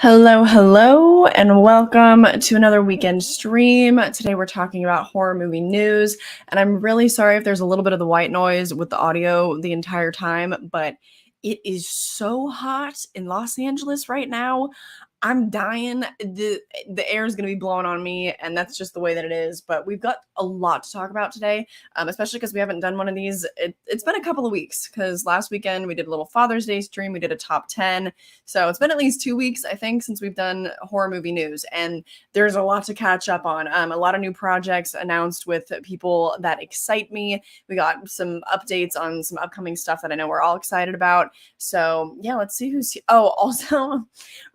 Hello, hello, and welcome to another weekend stream. Today we're talking about horror movie news, and I'm really sorry if there's a little bit of the white noise with the audio the entire time, but it is so hot in Los Angeles right now. I'm dying. The air is going to be blowing on me, and that's just the way that it is. But we've got a lot to talk about today, especially because we haven't done one of these. It's been a couple of weeks because last weekend we did a little Father's Day stream. We did a top 10. So it's been at least 2 weeks, I think, since we've done horror movie news. And there's a lot to catch up on. A lot of new projects announced with people that excite me. We got some updates on some upcoming stuff that I know we're all excited about. So yeah, let's see who's. Oh, also,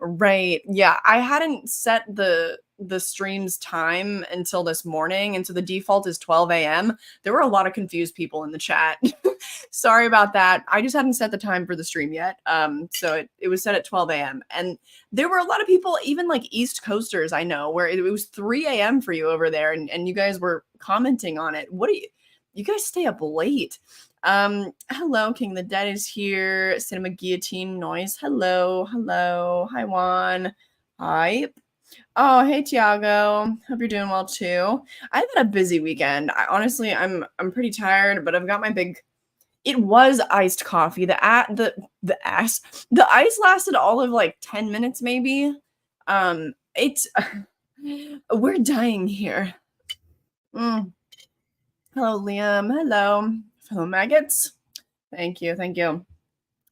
right. Yeah, I hadn't set the stream's time until this morning, and so the default is 12 a.m. There were a lot of confused people in the chat. Sorry about that. I just hadn't set the time for the stream yet. So it was set at 12 a.m. And there were a lot of people, even like East Coasters, I know, where it was 3 a.m. for you over there, and you guys were commenting on it. What do you guys stay up late? Hello, King of the Dead is here. Cinema Guillotine Noise. Hello. Hi, Juan. Hi. Oh, hey, Tiago. Hope you're doing well too. I've had a busy weekend. I'm pretty tired, but I've got my big. It was iced coffee. The ice lasted all of like 10 minutes maybe. It's we're dying here. Hello, Liam. Hello, maggots. Thank you.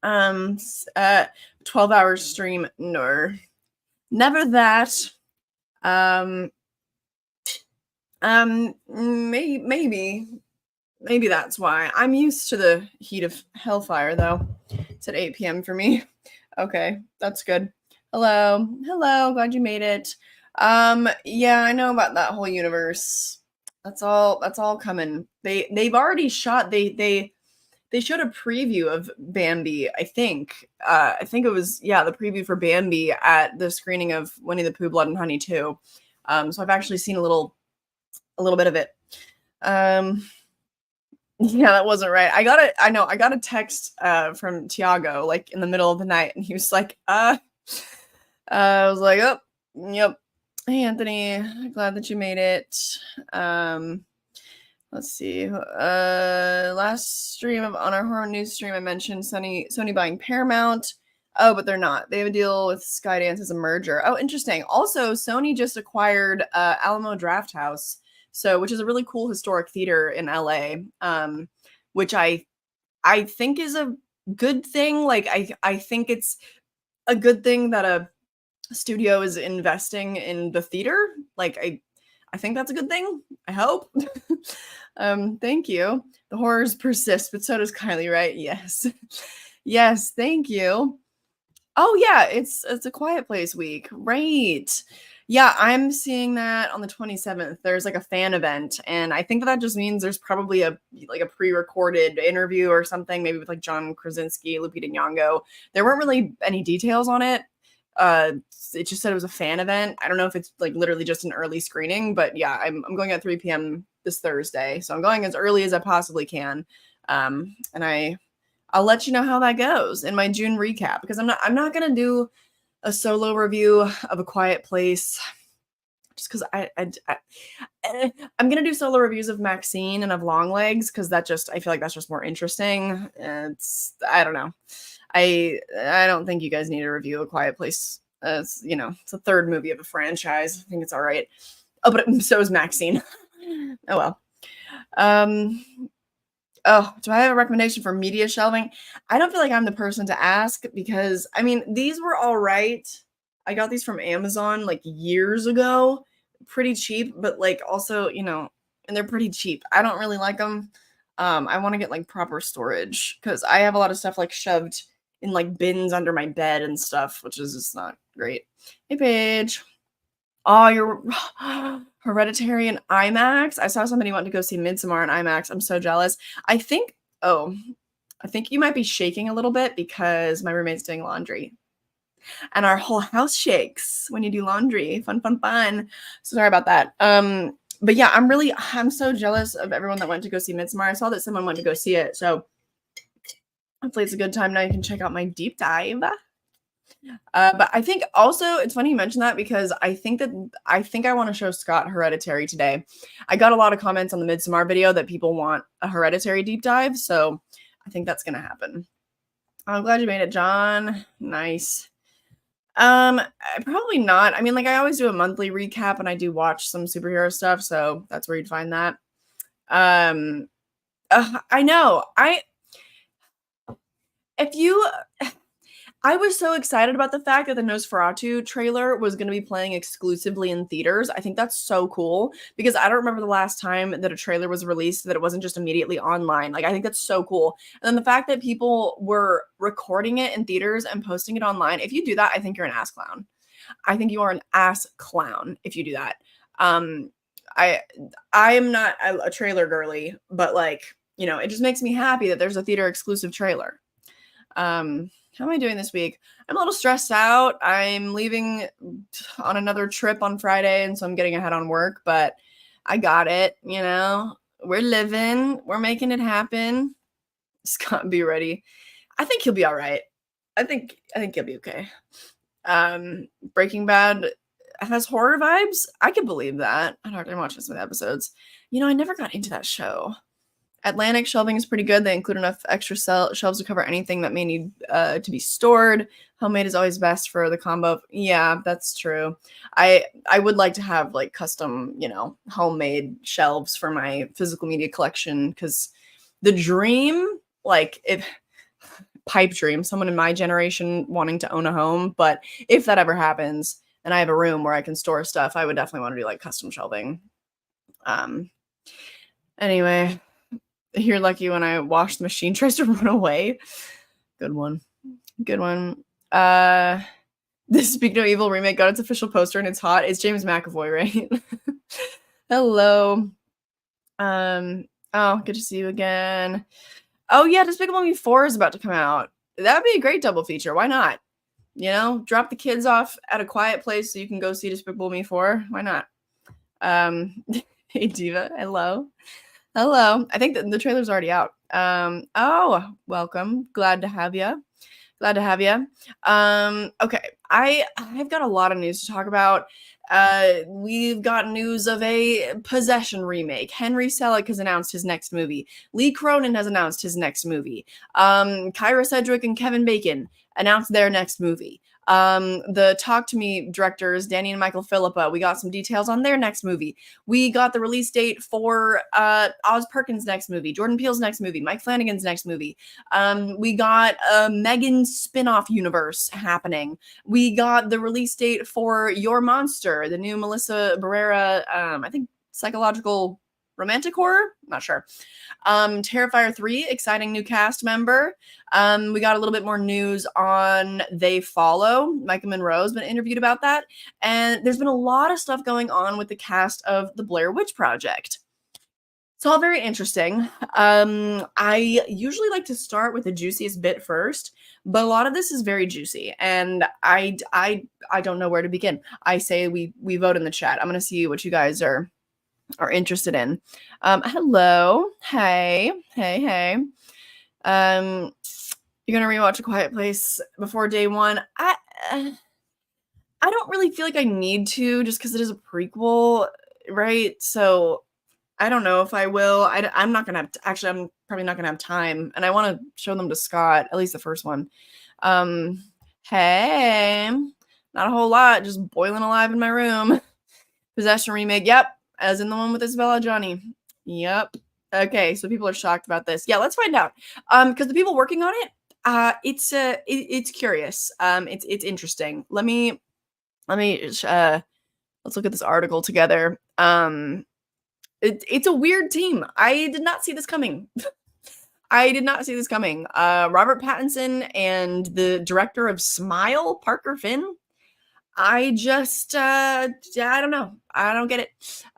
12-hour stream. No. Never that. Maybe that's why. I'm used to the heat of hellfire, though. It's at 8 p.m. for me. Okay, that's good. Hello, glad you made it. Yeah, I know about that whole universe. That's all coming. They've already shot. They showed a preview of Bambi. I think it was the preview for Bambi at the screening of Winnie the Pooh, Blood and Honey 2. So I've actually seen a little bit of it. Yeah, that wasn't right. I got a text from Tiago like in the middle of the night, and he was like, I was like, oh, yep. Hey, Anthony, glad that you made it. Let's see. Last stream on our horror news stream, I mentioned Sony buying Paramount. Oh, but they're not. They have a deal with Skydance as a merger. Oh, interesting. Also, Sony just acquired Alamo Drafthouse, which is a really cool historic theater in LA, which I think is a good thing. Like, I think it's a good thing that a studio is investing in the theater. Like, I think that's a good thing. I hope. Thank you. The horrors persist, but so does Kylie, right? Yes. Yes, thank you. Oh yeah, it's a Quiet Place week. Right. Yeah, I'm seeing that on the 27th. There's like a fan event, and I think that just means there's probably a pre-recorded interview or something, maybe with like John Krasinski, Lupita Nyong'o. There weren't really any details on it. It just said it was a fan event. I don't know if it's like literally just an early screening, but yeah, I'm going at 3 p.m. this Thursday, so I'm going as early as I possibly can. And I'll let you know how that goes in my June recap, because I'm not gonna do a solo review of A Quiet Place just because I'm gonna do solo reviews of Maxine and of Longlegs because I feel like that's just more interesting. I don't know. I don't think you guys need to review A Quiet Place. It's a third movie of a franchise. I think it's all right. Oh, but so is Maxine. Oh well. Oh, do I have a recommendation for media shelving? I don't feel like I'm the person to ask because, I mean, these were all right. I got these from Amazon like years ago, pretty cheap, but like also, and they're pretty cheap. I don't really like them. I want to get like proper storage because I have a lot of stuff like shoved in like bins under my bed and stuff, which is just not great. Hey, Paige. Oh, you're Hereditary in IMAX. I saw somebody want to go see Midsommar in IMAX. I'm so jealous. I think you might be shaking a little bit because my roommate's doing laundry. And our whole house shakes when you do laundry. Fun. So sorry about that. But yeah, I'm so jealous of everyone that went to go see Midsommar. I saw that someone went to go see it. So hopefully it's a good time now. You can check out my deep dive. But I think also it's funny you mentioned that because I think I want to show Scott Hereditary today. I got a lot of comments on the Midsommar video that people want a Hereditary deep dive, so I think that's gonna happen. I'm glad you made it, John. Nice. Probably not. I mean, like I always do a monthly recap and I do watch some superhero stuff, so that's where you'd find that. Um, I know. If you I was so excited about the fact that the Nosferatu trailer was going to be playing exclusively in theaters. I think that's so cool because I don't remember the last time that a trailer was released that it wasn't just immediately online. Like, I think that's so cool. And then the fact that people were recording it in theaters and posting it online, if you do that, I think you're an ass clown. I think you are an ass clown if you do that. Um, I I am not a trailer girly, but like, it just makes me happy that there's a theater exclusive trailer. How am I doing this week? I'm a little stressed out. I'm leaving on another trip on Friday, and so I'm getting ahead on work, but I got it, We're living, we're making it happen. Scott, be ready. I think he'll be all right. I think he'll be okay. Breaking Bad has horror vibes. I can believe that. I don't watch some episodes. I never got into that show. Atlantic shelving is pretty good. They include enough extra shelves to cover anything that may need to be stored. Homemade is always best for the combo. Yeah, that's true. I would like to have like custom, homemade shelves for my physical media collection because the dream, like if pipe dream, someone in my generation wanting to own a home, but if that ever happens and I have a room where I can store stuff, I would definitely want to do like custom shelving. Anyway. You're lucky when I wash the machine tries to run away. Good one. Good one. This Speak No Evil remake got its official poster and it's hot. It's James McAvoy, right? Hello. Oh, good to see you again. Oh yeah, Despicable Me 4 is about to come out. That'd be a great double feature. Why not? Drop the kids off at a quiet place so you can go see Despicable Me 4. Why not? Hey Diva, hello. Hello. I think the trailer's already out. Oh, welcome. Glad to have you. Glad to have you. Okay. I've got a lot of news to talk about. We've got news of a Possession remake. Henry Selick has announced his next movie. Lee Cronin has announced his next movie. Kyra Sedgwick and Kevin Bacon announced their next movie. The Talk to Me directors, Danny and Michael Philippa, we got some details on their next movie. We got the release date for Oz Perkins' next movie, Jordan Peele's next movie, Mike Flanagan's next movie. We got a Megan spin-off universe happening. We got the release date for Your Monster, the new Melissa Barrera, I think psychological romantic horror? Not sure. Terrifier 3, exciting new cast member. We got a little bit more news on They Follow. Micah Monroe's been interviewed about that. And there's been a lot of stuff going on with the cast of the Blair Witch Project. It's all very interesting. I usually like to start with the juiciest bit first, but a lot of this is very juicy, and I don't know where to begin. I say we vote in the chat. I'm gonna see what you guys are interested in. Hello. Hey. You're gonna rewatch A Quiet Place before day one. I don't really feel like I need to, just because it is a prequel, right? So I don't know if I will. I'm not gonna have actually. I'm probably not gonna have time, and I want to show them to Scott, at least the first one. Hey, not a whole lot, just boiling alive in my room. Possession remake. Yep. As in the one with Isabella Johnny. Yep. Okay, so people are shocked about this. Yeah, let's find out. Because the people working on it, it's curious. It's interesting. Let's look at this article together. It's a weird team. I did not see this coming. Robert Pattinson and the director of Smile, Parker Finn. I don't know. I don't get it.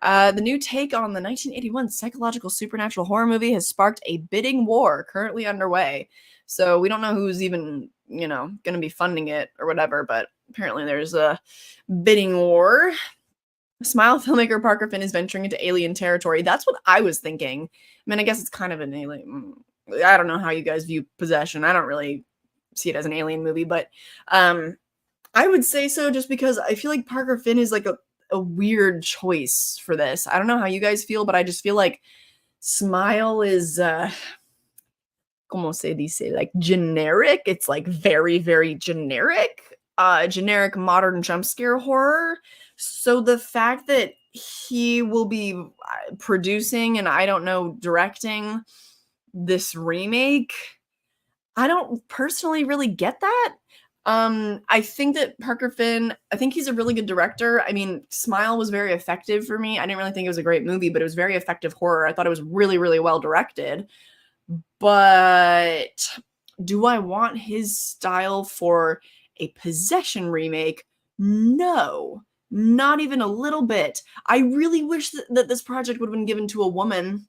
The new take on the 1981 psychological supernatural horror movie has sparked a bidding war currently underway. So we don't know who's even, going to be funding it or whatever, but apparently there's a bidding war. Smile filmmaker Parker Finn is venturing into alien territory. That's what I was thinking. I mean, I guess it's kind of an alien. I don't know how you guys view Possession. I don't really see it as an alien movie, but I would say so just because I feel like Parker Finn is like a weird choice for this. I don't know how you guys feel, but I just feel like Smile is como se dice, like generic. It's like very, very generic. Generic modern jump scare horror. So the fact that he will be producing and I don't know, directing this remake, I don't personally really get that. I think that Parker Finn, I think he's a really good director. I mean, Smile was very effective for me. I didn't really think it was a great movie, but it was very effective horror. I thought it was really, really well directed. But do I want his style for a Possession remake? No, not even a little bit. I really wish that this project would have been given to a woman.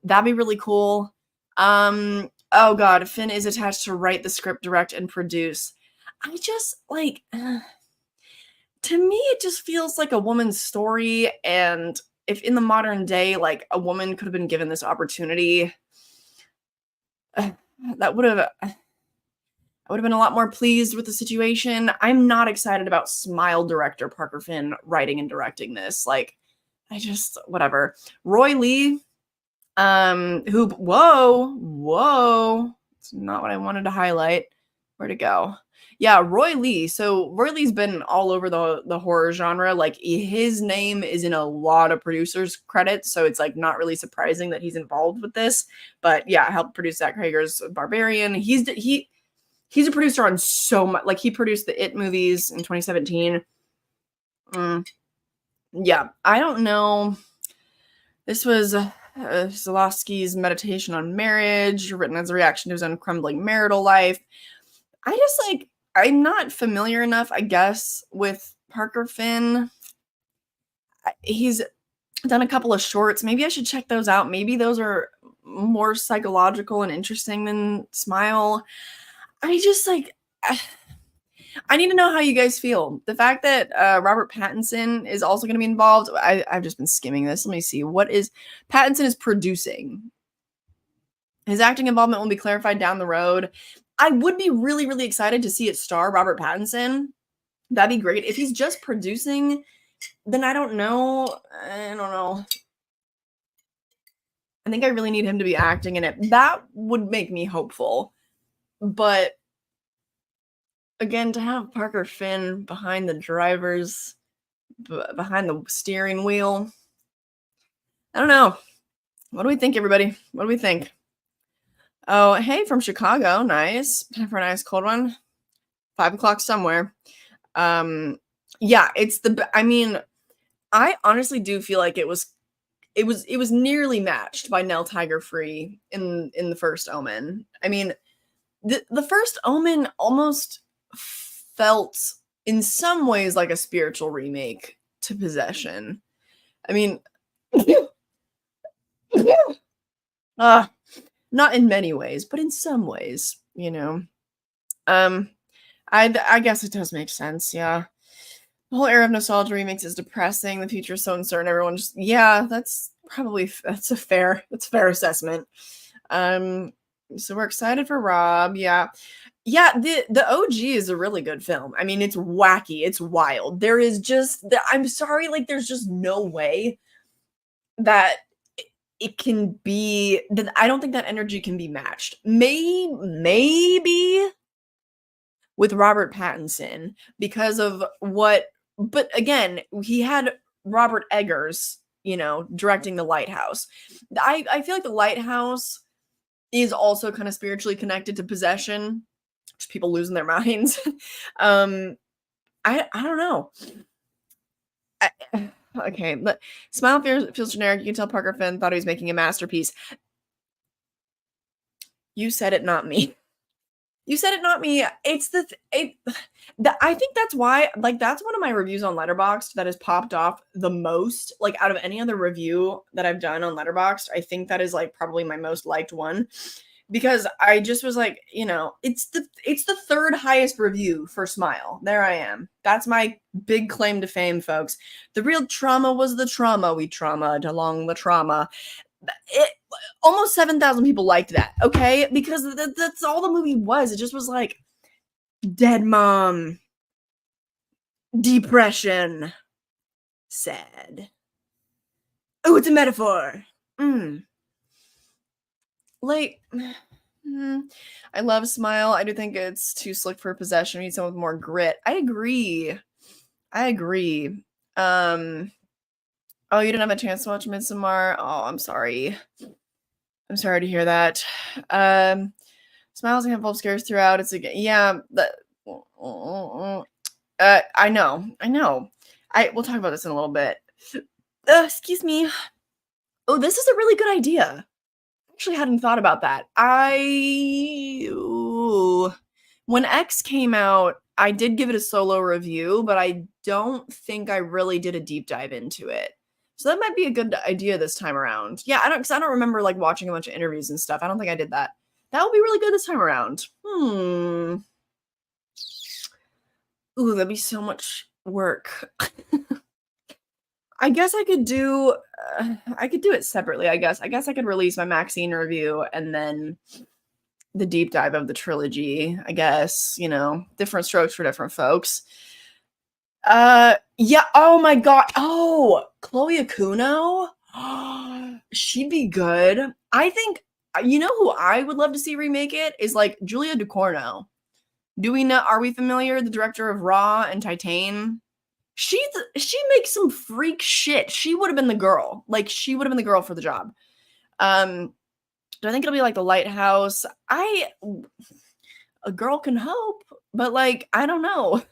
That'd be really cool. Oh god, Finn is attached to write the script, direct, and produce. I just like to me it just feels like a woman's story, and if in the modern day like a woman could have been given this opportunity, that would have I would have been a lot more pleased with the situation. I'm not excited about Smile director Parker Finn writing and directing this. Like, I just whatever. Roy Lee, who whoa, it's not what I wanted to highlight. Where'd it go? Yeah, Roy Lee. So Roy Lee's been all over the horror genre. Like his name is in a lot of producers' credits, so it's like not really surprising that he's involved with this. But yeah, helped produce Zach Crager's Barbarian. He's a producer on so much. Like he produced the It movies in 2017. Yeah, I don't know. This was Zalowski's Meditation on Marriage, written as a reaction to his own crumbling marital life. I'm not familiar enough, I guess, with Parker Finn. He's done a couple of shorts. Maybe I should check those out. Maybe those are more psychological and interesting than Smile. I just like, I need to know how you guys feel. The fact that Robert Pattinson is also going to be involved. I've just been skimming this. Let me see. Pattinson is producing. His acting involvement will be clarified down the road. I would be really, really excited to see it star Robert Pattinson. That'd be great. If he's just producing, then I don't know. I don't know. I think I really need him to be acting in it. That would make me hopeful. But again, to have Parker Finn behind the behind the steering wheel, I don't know. What do we think, everybody? What do we think? Oh, hey, from Chicago. Nice. Time for a nice cold one. 5 o'clock somewhere. Yeah, I honestly do feel like it was nearly matched by Nell Tiger Free in the first Omen. I mean, the first Omen almost felt in some ways like a spiritual remake to Possession. I mean, not in many ways, but in some ways, you know. I guess it does make sense, yeah. The whole era of nostalgia remakes is depressing. The future is so uncertain. Everyone just, yeah, that's a fair assessment. So we're excited for Rob, yeah. Yeah, the OG is a really good film. I mean, it's wacky, it's wild. There is just, I'm sorry, like, there's just no way that it can be, that I don't think that energy can be matched. Maybe with Robert Pattinson because of but again, he had Robert Eggers, directing The Lighthouse. I feel like The Lighthouse is also kind of spiritually connected to Possession, just people losing their minds. I don't know. Okay, but Smile feels generic. You can tell Parker Finn thought he was making a masterpiece. You said it, not me. You said it, not me. It's I think that's why, like, that's one of my reviews on Letterboxd that has popped off the most, like, out of any other review that I've done on Letterboxd. I think that is, like, probably my most liked one, because I just was like, it's the third highest review for Smile. There I am. That's my big claim to fame, folks. The real trauma was the trauma. We traumaed along the trauma. Almost 7,000 people liked that, okay? Because that's all the movie was. It just was like, dead mom, Depression. Sad. Oh, it's a metaphor. Mm. Like, I love Smile. I do think it's too slick for possession. We need someone with more grit. I agree. I agree. Oh, you didn't have a chance to watch Midsommar? Oh, I'm sorry. I'm sorry to hear that. Smiles a handful of scares throughout. It's yeah. I know. We'll talk about this in a little bit. Excuse me. Oh, this is a really good idea. Actually hadn't thought about that. When X came out, I did give it a solo review, but I don't think I really did a deep dive into it. So that might be a good idea this time around. Yeah, I don't remember like watching a bunch of interviews and stuff. I don't think I did that. That would be really good this time around. Ooh, that'd be so much work. I guess I could do it separately, I guess. I guess I could release my Maxine review and then the deep dive of the trilogy, I guess, different strokes for different folks. Yeah, oh my god. Oh, Chloe Akuno? She'd be good. I think who I would love to see remake it is like Julia Ducournau. Are we familiar? The director of Raw and Titan? She makes some freak shit. She would have been the girl. Like, she would have been the girl for the job. Do I think it'll be like The Lighthouse? A girl can hope, but like, I don't know.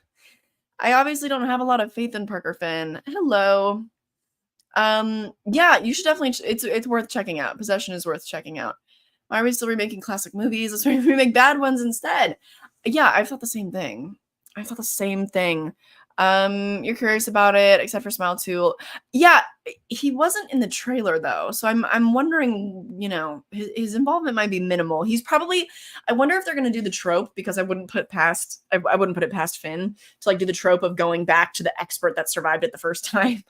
I obviously don't have a lot of faith in Parker Finn. Hello. Yeah, you should definitely, it's worth checking out. Possession is worth checking out. Why are we still remaking classic movies? Let's remake bad ones instead. Yeah, I thought the same thing. You're curious about it, except for Smile 2. Yeah, he wasn't in the trailer though, so I'm wondering, his involvement might be minimal. He's probably, I wonder if they're gonna do the trope, because I wouldn't put it past Finn to like do the trope of going back to the expert that survived it the first time,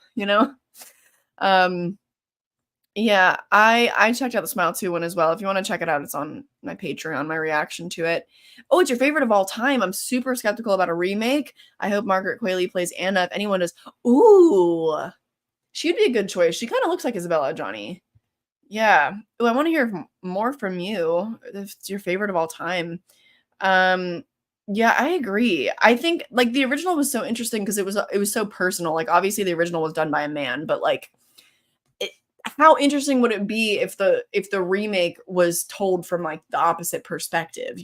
Yeah, I checked out the Smile 2 one as well. If you want to check it out, it's on my Patreon, my reaction to it. Oh, it's your favorite of all time. I'm super skeptical about a remake. I hope Margaret Qualley plays Anna. If anyone does, ooh, she'd be a good choice. She kind of looks like Isabella Adjani. Yeah. Oh, I want to hear more from you. If it's your favorite of all time. Yeah, I agree. I think like the original was so interesting because it was so personal. Like obviously the original was done by a man, but like how interesting would it be if the remake was told from like the opposite perspective,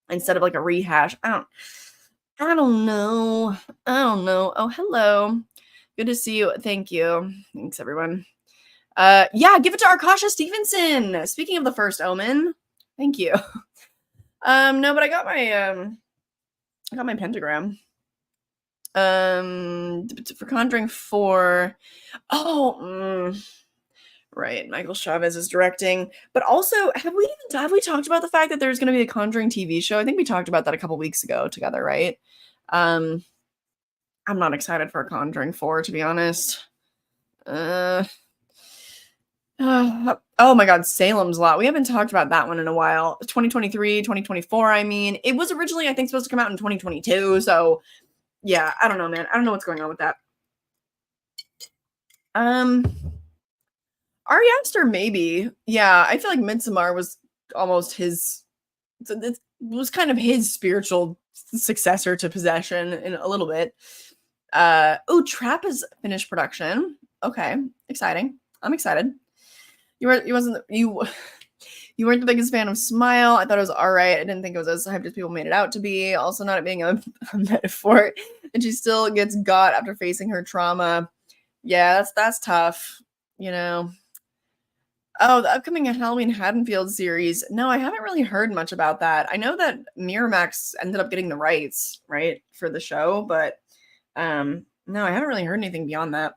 instead of like a rehash? I don't know. Oh, hello. Good to see you. Thank you. Thanks, everyone. Yeah, give it to Arkasha Stevenson. Speaking of the first Omen, thank you. No, but I got my pentagram. For Conjuring 4. Oh, right. Michael Chavez is directing, but also have we talked about the fact that there's going to be a Conjuring TV show? I think we talked about that a couple weeks ago together, right? I'm not excited for Conjuring 4, to be honest. Oh my god, Salem's Lot. We haven't talked about that one in a while. 2023, 2024, I mean. It was originally, I think, supposed to come out in 2022, so yeah, I don't know, man. I don't know what's going on with that. Ari Aster, maybe. Yeah, I feel like Midsommar was almost his. It was kind of his spiritual successor to Possession in a little bit. Trap is finished production. Okay, exciting. I'm excited. You weren't the biggest fan of Smile. I thought it was all right. I didn't think it was as hyped as people made it out to be. Also, not it being a metaphor, and she still gets got after facing her trauma. Yeah, that's tough. Oh, the upcoming Halloween Haddonfield series. No, I haven't really heard much about that. I know that Miramax ended up getting the rights, right, for the show, but no, I haven't really heard anything beyond that.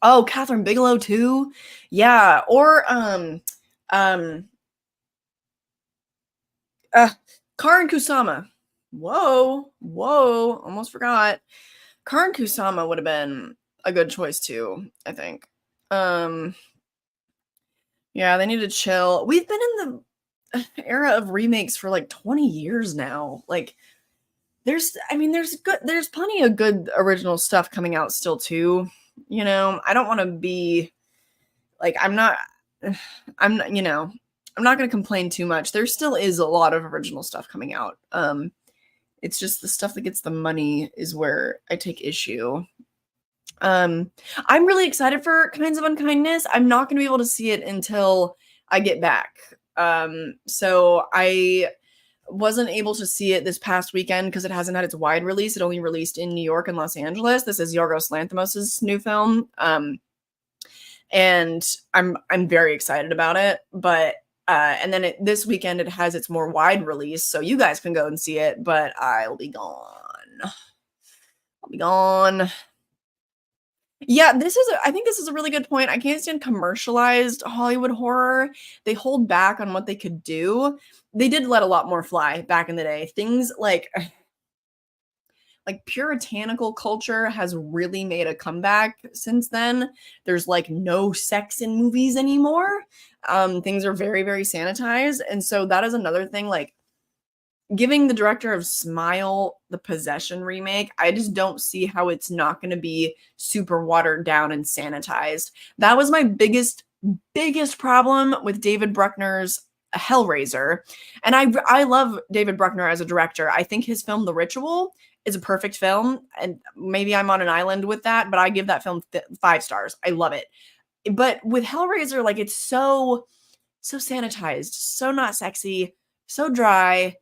Oh, Catherine Bigelow too? Yeah, or Karin Kusama. Whoa, almost forgot. Karin Kusama would have been a good choice too, I think. Yeah, they need to chill. We've been in the era of remakes for like 20 years now. Like, there's plenty of good original stuff coming out still too. I don't want to be like, I'm not going to complain too much. There still is a lot of original stuff coming out. It's just the stuff that gets the money is where I take issue. I'm really excited for Kinds of Unkindness. I'm not going to be able to see it until I get back. So I wasn't able to see it this past weekend because it hasn't had its wide release. It only released in New York and Los Angeles. This is Yorgos Lanthimos' new film. And I'm very excited about it. But and then this weekend it has its more wide release, so you guys can go and see it, but I'll be gone. I'll be gone. Yeah, I think this is a really good point. I can't stand commercialized Hollywood horror. They hold back on what they could do. They did let a lot more fly back in the day. Things like puritanical culture has really made a comeback since then. There's like no sex in movies anymore. Things are very, very sanitized. And so that is another thing, like giving the director of Smile the Possession remake, I just don't see how it's not going to be super watered down and sanitized. That was my biggest problem with David Bruckner's Hellraiser. And I love David Bruckner as a director. I think his film The Ritual is a perfect film, and maybe I'm on an island with that, but I give that film 5 stars. I love it. But with Hellraiser, like, it's so sanitized, so not sexy, so dry.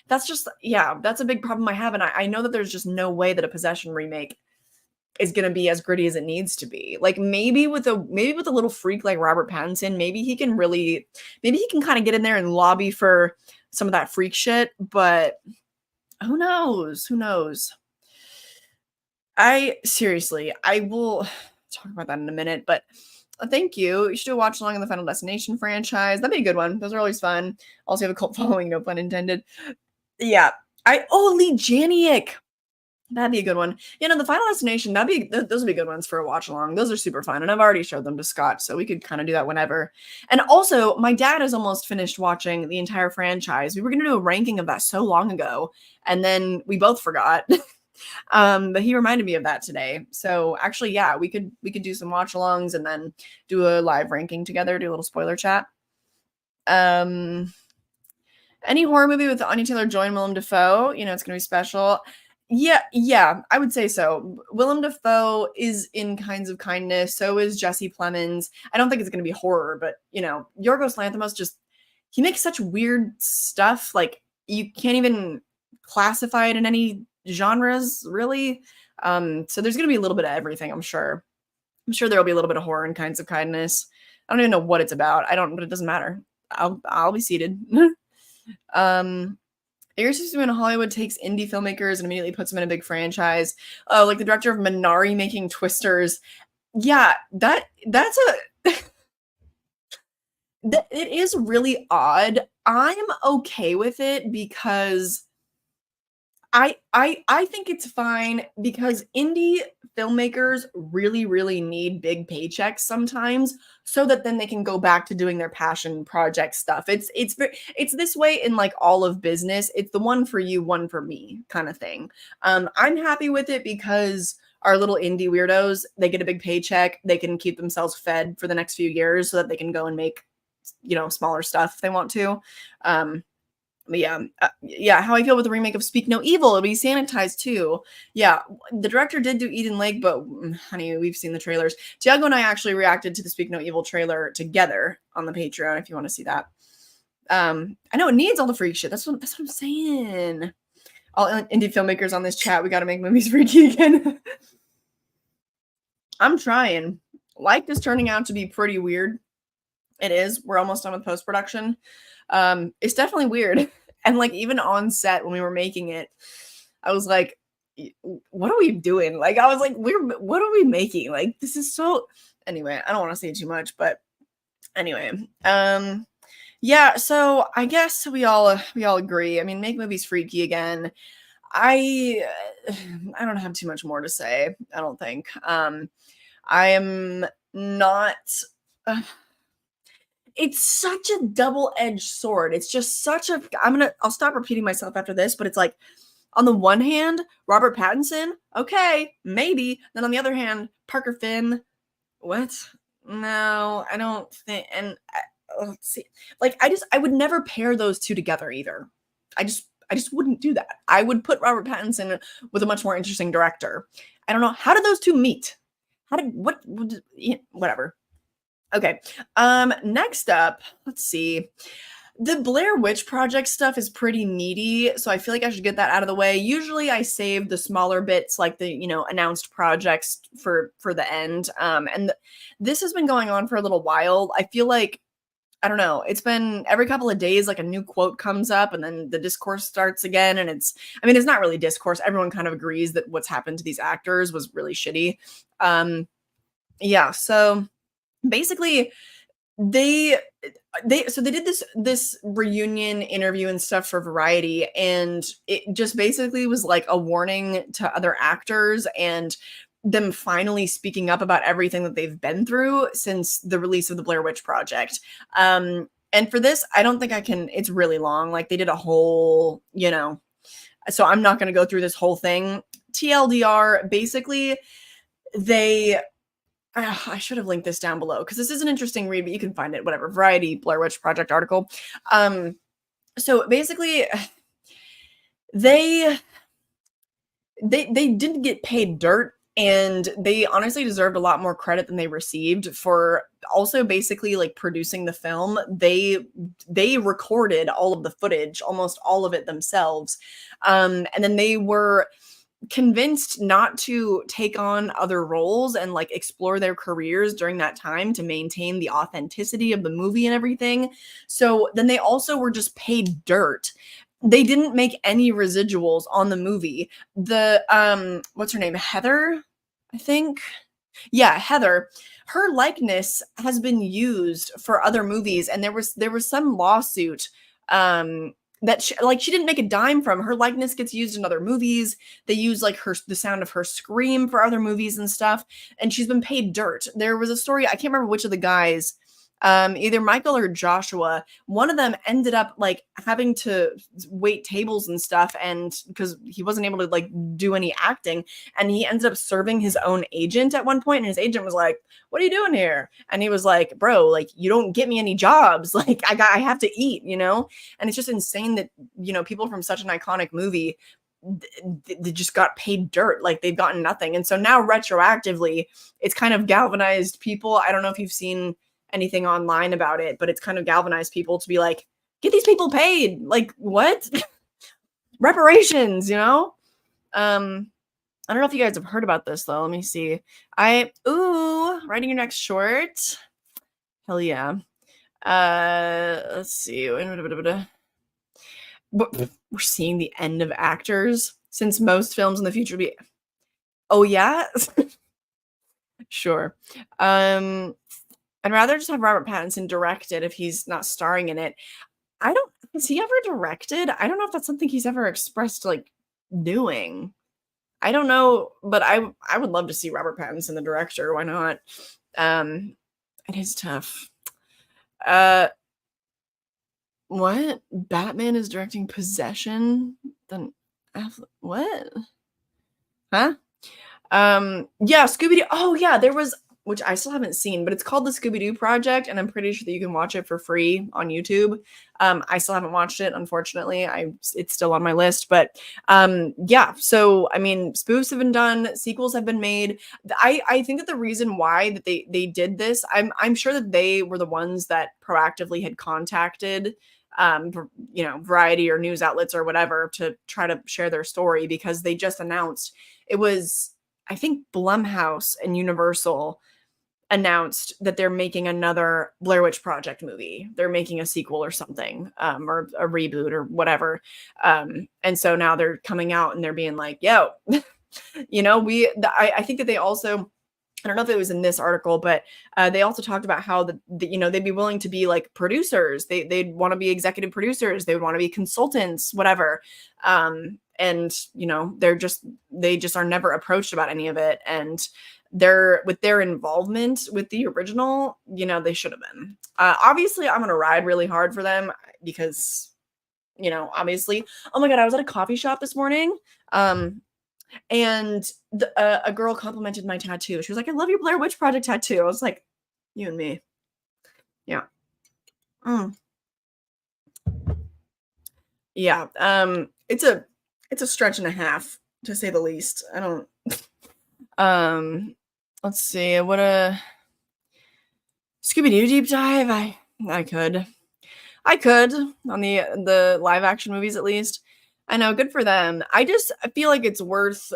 That's a big problem I have, and I know that there's just no way that a Possession remake is going to be as gritty as it needs to be. Like, maybe with a little freak like Robert Pattinson, maybe he can kind of get in there and lobby for some of that freak shit, but who knows? I will talk about that in a minute, but thank you. You should do a watch along in the Final Destination franchise. That'd be a good one. Those are always fun. Also have a cult following, no pun intended. Yeah. Lee Janiak. That'd be a good one. The Final Destination, those would be good ones for a watch along. Those are super fun. And I've already showed them to Scott, so we could kind of do that whenever. And also, my dad has almost finished watching the entire franchise. We were going to do a ranking of that so long ago, and then we both forgot. But he reminded me of that today. So actually, yeah, we could do some watch alongs and then do a live ranking together, do a little spoiler chat. Any horror movie with Anya Taylor-Joy and Willem Dafoe, it's going to be special. Yeah, I would say so. Willem Dafoe is in Kinds of Kindness. So is Jesse Plemons. I don't think it's going to be horror, but Yorgos Lanthimos he makes such weird stuff. Like, you can't even classify it in any genres, really. So there's going to be a little bit of everything, I'm sure. I'm sure there'll be a little bit of horror in Kinds of Kindness. I don't even know what it's about. But it doesn't matter. I'll be seated. Irresistible when Hollywood takes indie filmmakers and immediately puts them in a big franchise. Oh, like the director of Minari making Twisters. Yeah, that's it is really odd. I'm okay with it because I think it's fine because indie filmmakers really, really need big paychecks sometimes so that then they can go back to doing their passion project stuff. It's this way in like all of business. It's the one for you, one for me kind of thing. I'm happy with it because our little indie weirdos, they get a big paycheck. They can keep themselves fed for the next few years so that they can go and make, smaller stuff if they want to. How I feel with the remake of Speak No Evil. It'll be sanitized too. Yeah, the director did do Eden Lake, but honey, we've seen the trailers. Tiago and I actually reacted to the Speak No Evil trailer together on the Patreon if you want to see that. I know it needs all the freak shit. That's what I'm saying. All indie filmmakers on this chat, we got to make movies freaky again. I'm trying. Life is turning out to be pretty weird. It is. We're almost done with post-production. It's definitely weird. And like, even on set when we were making it, I was like, what are we doing? Like, I was like, what are we making? Like, this is so, anyway, I don't want to say too much, but anyway, yeah, so I guess we all agree. I mean, make movies freaky again. I don't have too much more to say, I don't think. I am not, it's such a double-edged sword. It's just I'll stop repeating myself after this, but it's like, On the one hand, Robert Pattinson, okay, maybe. Then on the other hand, Parker Finn, what? No, I don't think. And let's see, like I would never pair those two together either. I just wouldn't do that. I would put Robert Pattinson with a much more interesting director. I don't know, how did those two meet? How did whatever. Okay. Next up, let's see. The Blair Witch Project stuff is pretty meaty, so I feel like I should get that out of the way. Usually I save the smaller bits, like the, announced projects for the end. This has been going on for a little while. I feel like, I don't know, it's been every couple of days, like a new quote comes up and then the discourse starts again. And it's not really discourse. Everyone kind of agrees that what's happened to these actors was really shitty. Yeah, so basically they did this reunion interview and stuff for Variety, and it just basically was like a warning to other actors and them finally speaking up about everything that they've been through since the release of the Blair Witch Project. And for this, I don't think I can, it's really long. Like they did a whole, so I'm not going to go through this whole thing. TLDR, basically I should have linked this down below because this is an interesting read, but you can find it, whatever, Variety, Blair Witch Project article. So basically they didn't get paid dirt, and they honestly deserved a lot more credit than they received for also basically like producing the film. They recorded all of the footage, almost all of it themselves. And then they were convinced not to take on other roles and like explore their careers during that time to maintain the authenticity of the movie and everything. So then they also were just paid dirt. They didn't make any residuals on the movie. The what's her name? Heather, I think. Yeah, Heather. Her likeness has been used for other movies, and there was some lawsuit that she didn't make a dime from. Her likeness gets used in other movies. They use like the sound of her scream for other movies and stuff, and she's been paid dirt. There was a story, I can't remember which of the guys, either Michael or Joshua, one of them ended up like having to wait tables and stuff, and because he wasn't able to like do any acting, and he ended up serving his own agent at one point, and his agent was like, "What are you doing here?" And he was like, "Bro, like you don't get me any jobs. Like I have to eat, And it's just insane that, people from such an iconic movie, they just got paid dirt. Like they've gotten nothing. And so now retroactively, it's kind of galvanized people. I don't know if you've seen anything online about it, but it's kind of galvanized people to be like, get these people paid. Like what? Reparations, I don't know if you guys have heard about this though. Let me see. Writing your next short. Hell yeah. Let's see. We're seeing the end of actors since most films in the future be. Oh yeah. Sure. I'd rather just have Robert Pattinson direct it if he's not starring in it. Has he ever directed? I don't know if that's something he's ever expressed like doing. I don't know, but I would love to see Robert Pattinson the director. Why not? It is tough. What? Batman is directing Possession? Then what? Huh? Yeah, Scooby-Doo. Oh yeah, there was, which I still haven't seen, but it's called the Scooby-Doo Project, and I'm pretty sure that you can watch it for free on YouTube. I still haven't watched it, unfortunately. It's still on my list, but yeah. So I mean, spoofs have been done, sequels have been made. I think that the reason why that they did this, I'm sure that they were the ones that proactively had contacted Variety or news outlets or whatever to try to share their story, because they just announced, it was, I think, Blumhouse and Universal announced that they're making another Blair Witch Project movie. They're making a sequel or something, or a reboot or whatever. And so now they're coming out and they're being like, yo, I think that they also, I don't know if it was in this article, but they also talked about how they'd be willing to be like producers. They'd want to be executive producers. They would want to be consultants, whatever. And they just are never approached about any of it. And with their involvement with the original, they should have been. Obviously I'm going to ride really hard for them because obviously. Oh my God, I was at a coffee shop this morning. And a girl complimented my tattoo. She was like, I love your Blair Witch Project tattoo. I was like, you and me. Yeah. Mm. Yeah. It's a stretch and a half, to say the least. I don't um let's see. What a Scooby-Doo deep dive. I could. I could on the live action movies at least. I know, good for them. I feel like it's worth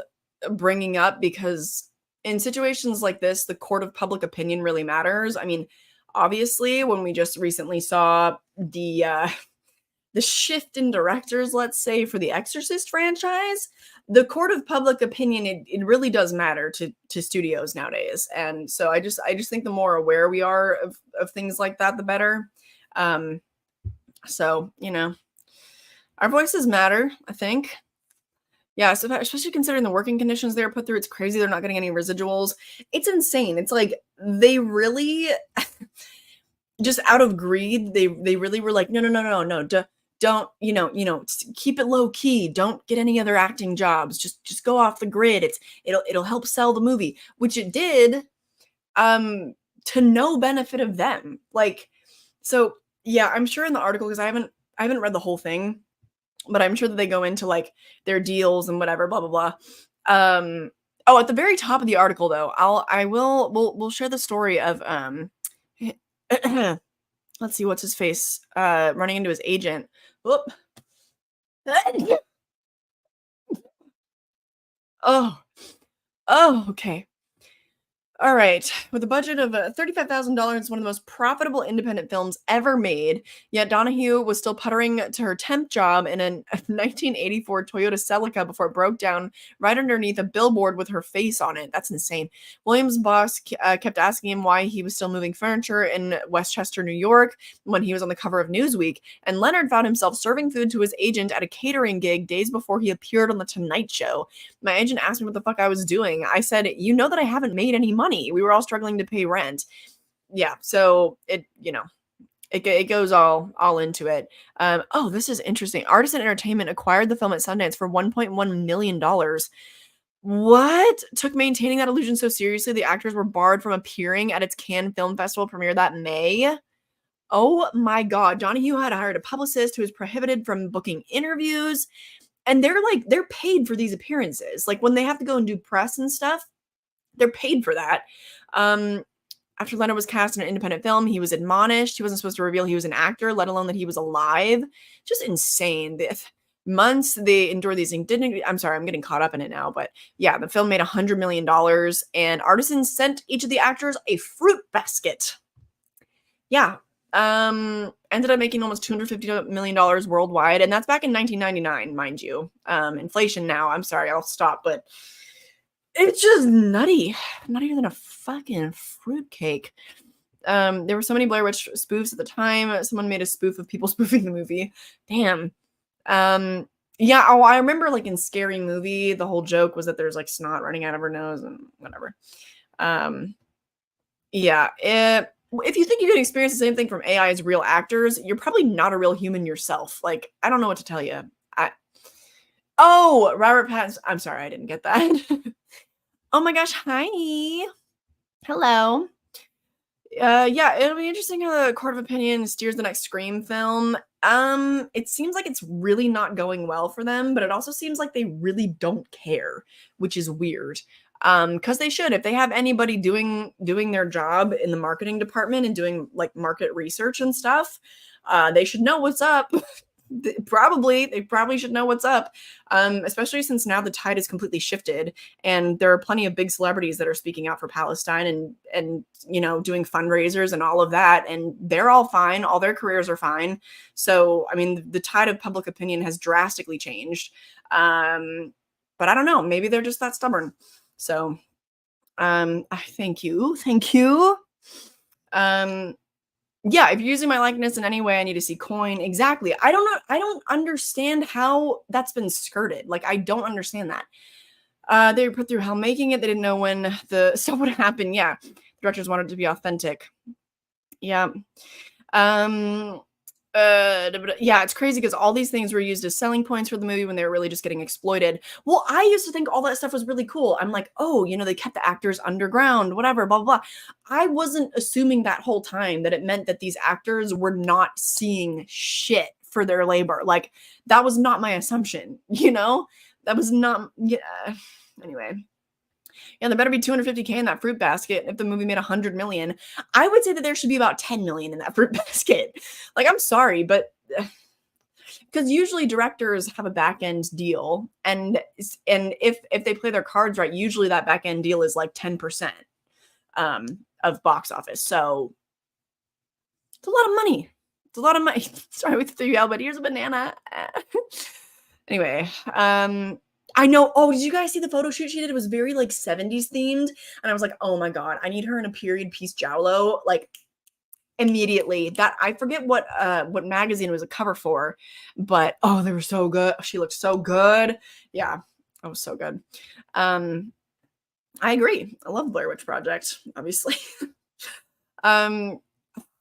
bringing up because in situations like this, the court of public opinion really matters. I mean, obviously, when we just recently saw the shift in directors, let's say, for the Exorcist franchise, the court of public opinion, it really does matter to studios nowadays. And so I just think the more aware we are of things like that, the better. So, our voices matter, I think. Yeah, so especially considering the working conditions they're put through, it's crazy they're not getting any residuals. It's insane. It's like they really just out of greed, they really were like, no, don't, keep it low key. Don't get any other acting jobs. Just go off the grid. It'll help sell the movie, which it did, to no benefit of them. Like, so yeah, I'm sure in the article, because I haven't read the whole thing, but I'm sure that they go into like their deals and whatever, blah blah blah. Oh, at the very top of the article though, we'll share the story of let's see, what's his face running into his agent. Whoop. Oh, okay. All right. With a budget of $35,000, it's one of the most profitable independent films ever made. Yet Donahue was still puttering to her temp job in a 1984 Toyota Celica before it broke down right underneath a billboard with her face on it. That's insane. Williams' boss kept asking him why he was still moving furniture in Westchester, New York, when he was on the cover of Newsweek. And Leonard found himself serving food to his agent at a catering gig days before he appeared on The Tonight Show. My agent asked me what the fuck I was doing. I said, you know that I haven't made any money. We were all struggling to pay rent. Yeah, so it goes all into it. Oh, this is interesting. Artisan Entertainment acquired the film at Sundance for $1.1 million. What? Took maintaining that illusion so seriously, the actors were barred from appearing at its Cannes Film Festival premiere that May. Oh my God. Donahue had hired a publicist who was prohibited from booking interviews. And they're paid for these appearances. Like when they have to go and do press and stuff, they're paid for that. After Leonard was cast in an independent film, he was admonished. He wasn't supposed to reveal he was an actor, let alone that he was alive. Just insane. The months they endured these indignities. I'm sorry, I'm getting caught up in it now. But yeah, the film made $100 million, and Artisan sent each of the actors a fruit basket. Yeah. Ended up making almost $250 million worldwide, and that's back in 1999, mind you. Inflation now. I'm sorry, I'll stop, but it's just nutty. Nuttier than a fucking fruitcake. There were so many Blair Witch spoofs at the time. Someone made a spoof of people spoofing the movie. Damn. Yeah, I remember like in Scary Movie, the whole joke was that there's like snot running out of her nose and whatever. Yeah, if you think you can experience the same thing from AI as real actors, you're probably not a real human yourself. Like, I don't know what to tell you. Oh, Robert Pattinson. I'm sorry, I didn't get that. Oh my gosh, hi. Hello. Yeah, it'll be interesting how the court of opinion steers the next Scream film. It seems like it's really not going well for them, but it also seems like they really don't care, which is weird. Because they should. If they have anybody doing their job in the marketing department and doing like market research and stuff, they should know what's up. They probably should know what's up, especially since now the tide is completely shifted and there are plenty of big celebrities that are speaking out for Palestine and doing fundraisers and all of that, and they're all fine, all their careers are fine. So I mean, the tide of public opinion has drastically changed, but I don't know, maybe they're just that stubborn. So thank you. Yeah, if you're using my likeness in any way, I need to see coin. Exactly. I don't know. I don't understand how that's been skirted. Like, I don't understand that. They were put through hell making it. They didn't know when the stuff would happen. Yeah. Directors wanted it to be authentic. Yeah. Yeah, it's crazy because all these things were used as selling points for the movie when they were really just getting exploited. Well, I used to think all that stuff was really cool. I'm like, oh, they kept the actors underground, whatever, blah, blah, blah. I wasn't assuming that whole time that it meant that these actors were not seeing shit for their labor. Like, that was not my assumption, That was not, yeah. Anyway. Yeah, there better be 250K in that fruit basket. If the movie made 100 million, I would say that there should be about 10 million in that fruit basket. Like, I'm sorry, but because usually directors have a back end deal, and if they play their cards right, usually that back end deal is like 10% of box office. So it's a lot of money. It's a lot of money. Sorry with the 3L, but here's a banana. Anyway, I know. Oh, did you guys see the photo shoot she did? It was very like 70s themed. And I was like, oh my God, I need her in a period piece giallo. Like, immediately. That I forget what magazine it was a cover for, but oh, they were so good. She looked so good. Yeah, that was so good. I agree. I love Blair Witch Project, obviously.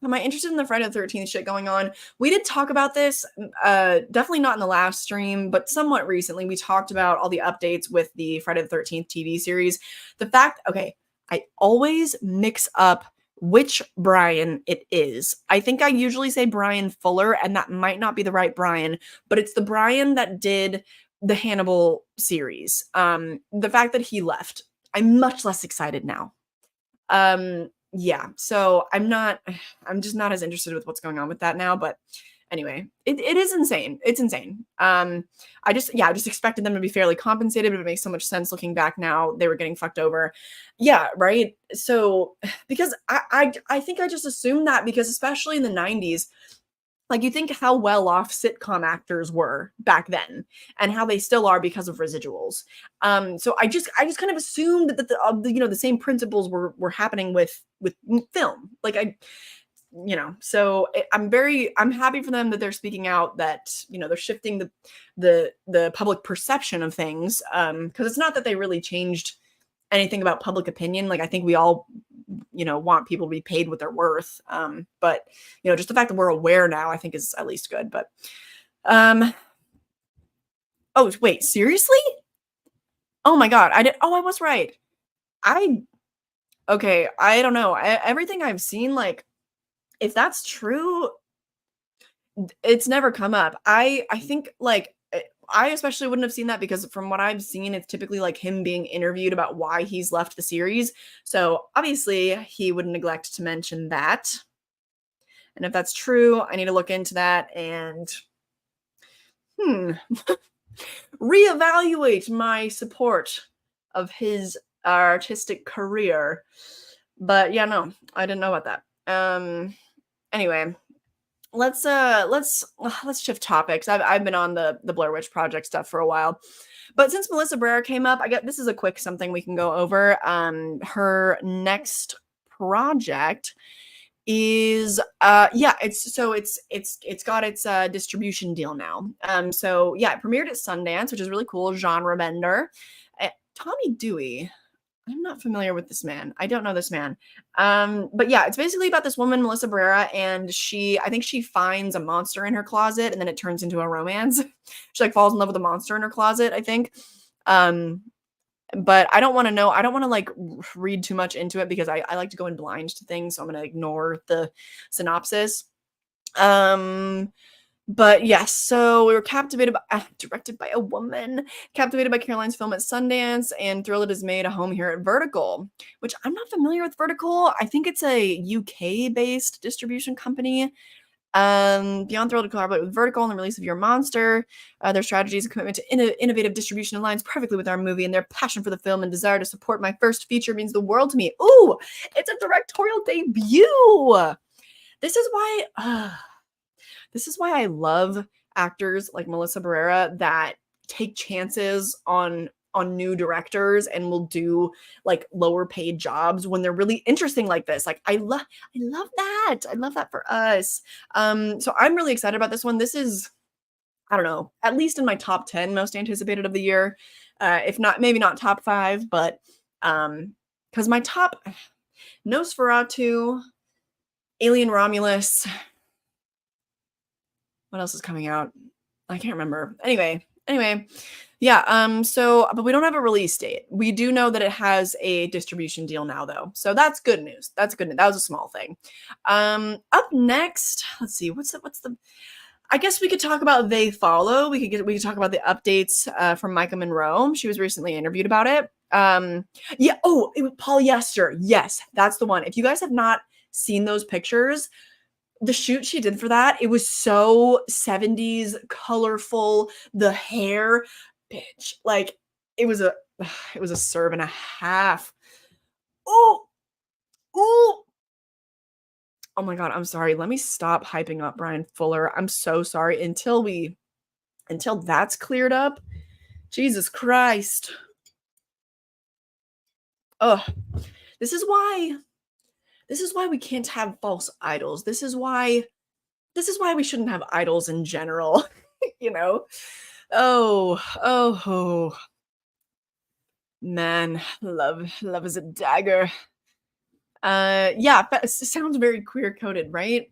Am I interested in the Friday the 13th shit going on? We did talk about this, definitely not in the last stream, but somewhat recently. We talked about all the updates with the Friday the 13th TV series. The fact, okay, I always mix up which Brian it is. I think I usually say Brian Fuller, and that might not be the right Brian, but it's the Brian that did the Hannibal series. The fact that he left, I'm much less excited now. Yeah, so I'm just not as interested with what's going on with that now, but anyway, it is insane. It's insane. I just expected them to be fairly compensated, but it makes so much sense looking back now. They were getting fucked over. Yeah, right. So because I think I just assumed that because especially in the 90s, like you think how well off sitcom actors were back then and how they still are because of residuals. So I just kind of assumed that the same principles were happening with film. Like I'm happy for them that they're speaking out, that they're shifting the public perception of things, because it's not that they really changed anything about public opinion. Like I think we all want people to be paid what they're worth, but just the fact that we're aware now I think is at least good. But oh wait, seriously? Oh my God, I was right. Okay, I don't know. Everything I've seen, like, if that's true, it's never come up. I think like I especially wouldn't have seen that because from what I've seen, it's typically like him being interviewed about why he's left the series. So obviously he would neglect to mention that. And if that's true, I need to look into that and reevaluate my support of his artistic career. But yeah, no, I didn't know about that. Anyway, let's shift topics. I've been on the Blair Witch Project stuff for a while, but since Melissa Barrera came up, I guess this is a quick something we can go over. Her next project is it's got its distribution deal now. So yeah, it premiered at Sundance, which is really cool. Genre bender. Tommy Dewey. I'm not familiar with this man. I don't know this man. But yeah, it's basically about this woman, Melissa Barrera, and I think she finds a monster in her closet and then it turns into a romance. She like falls in love with a monster in her closet, I think. But I don't want to like read too much into it because I like to go in blind to things. So I'm going to ignore the synopsis. But yes, so we were captivated by, directed by a woman, captivated by Caroline's film at Sundance, and thrilled it has made a home here at Vertical, which I'm not familiar with Vertical. I think it's a UK-based distribution company. Beyond thrilled to collaborate with Vertical on the release of Your Monster. Their strategies and commitment to innovative distribution aligns perfectly with our movie, and their passion for the film and desire to support my first feature means the world to me. Ooh, it's a directorial debut. This is why I love actors like Melissa Barrera that take chances on new directors and will do like lower paid jobs when they're really interesting like this. Like I love that. I love that for us. So I'm really excited about this one. This is, I don't know, at least in my top 10 most anticipated of the year. If not, maybe not top 5, but because my top Nosferatu, Alien Romulus, What else is coming out? I can't remember. Anyway, yeah, so but we don't have a release date. We do know that it has a distribution deal now though. So that's good news. That's good news. That was a small thing. Up next, let's see. What's the I guess we could talk about They Follow. We could talk about the updates from Micah Monroe. She was recently interviewed about it. Yeah, it was polyester. Yes, that's the one. If you guys have not seen those pictures, the shoot she did for that, it was so 70s colorful, the hair, bitch. Like it was a serve and a half. Oh, oh. Oh my god, I'm sorry. Let me stop hyping up Brian Fuller. I'm so sorry. Until that's cleared up. Jesus Christ. Ugh. This is why we can't have false idols. This is why we shouldn't have idols in general, you know? Oh. Man, love is a dagger. Yeah, it sounds very queer coded, right?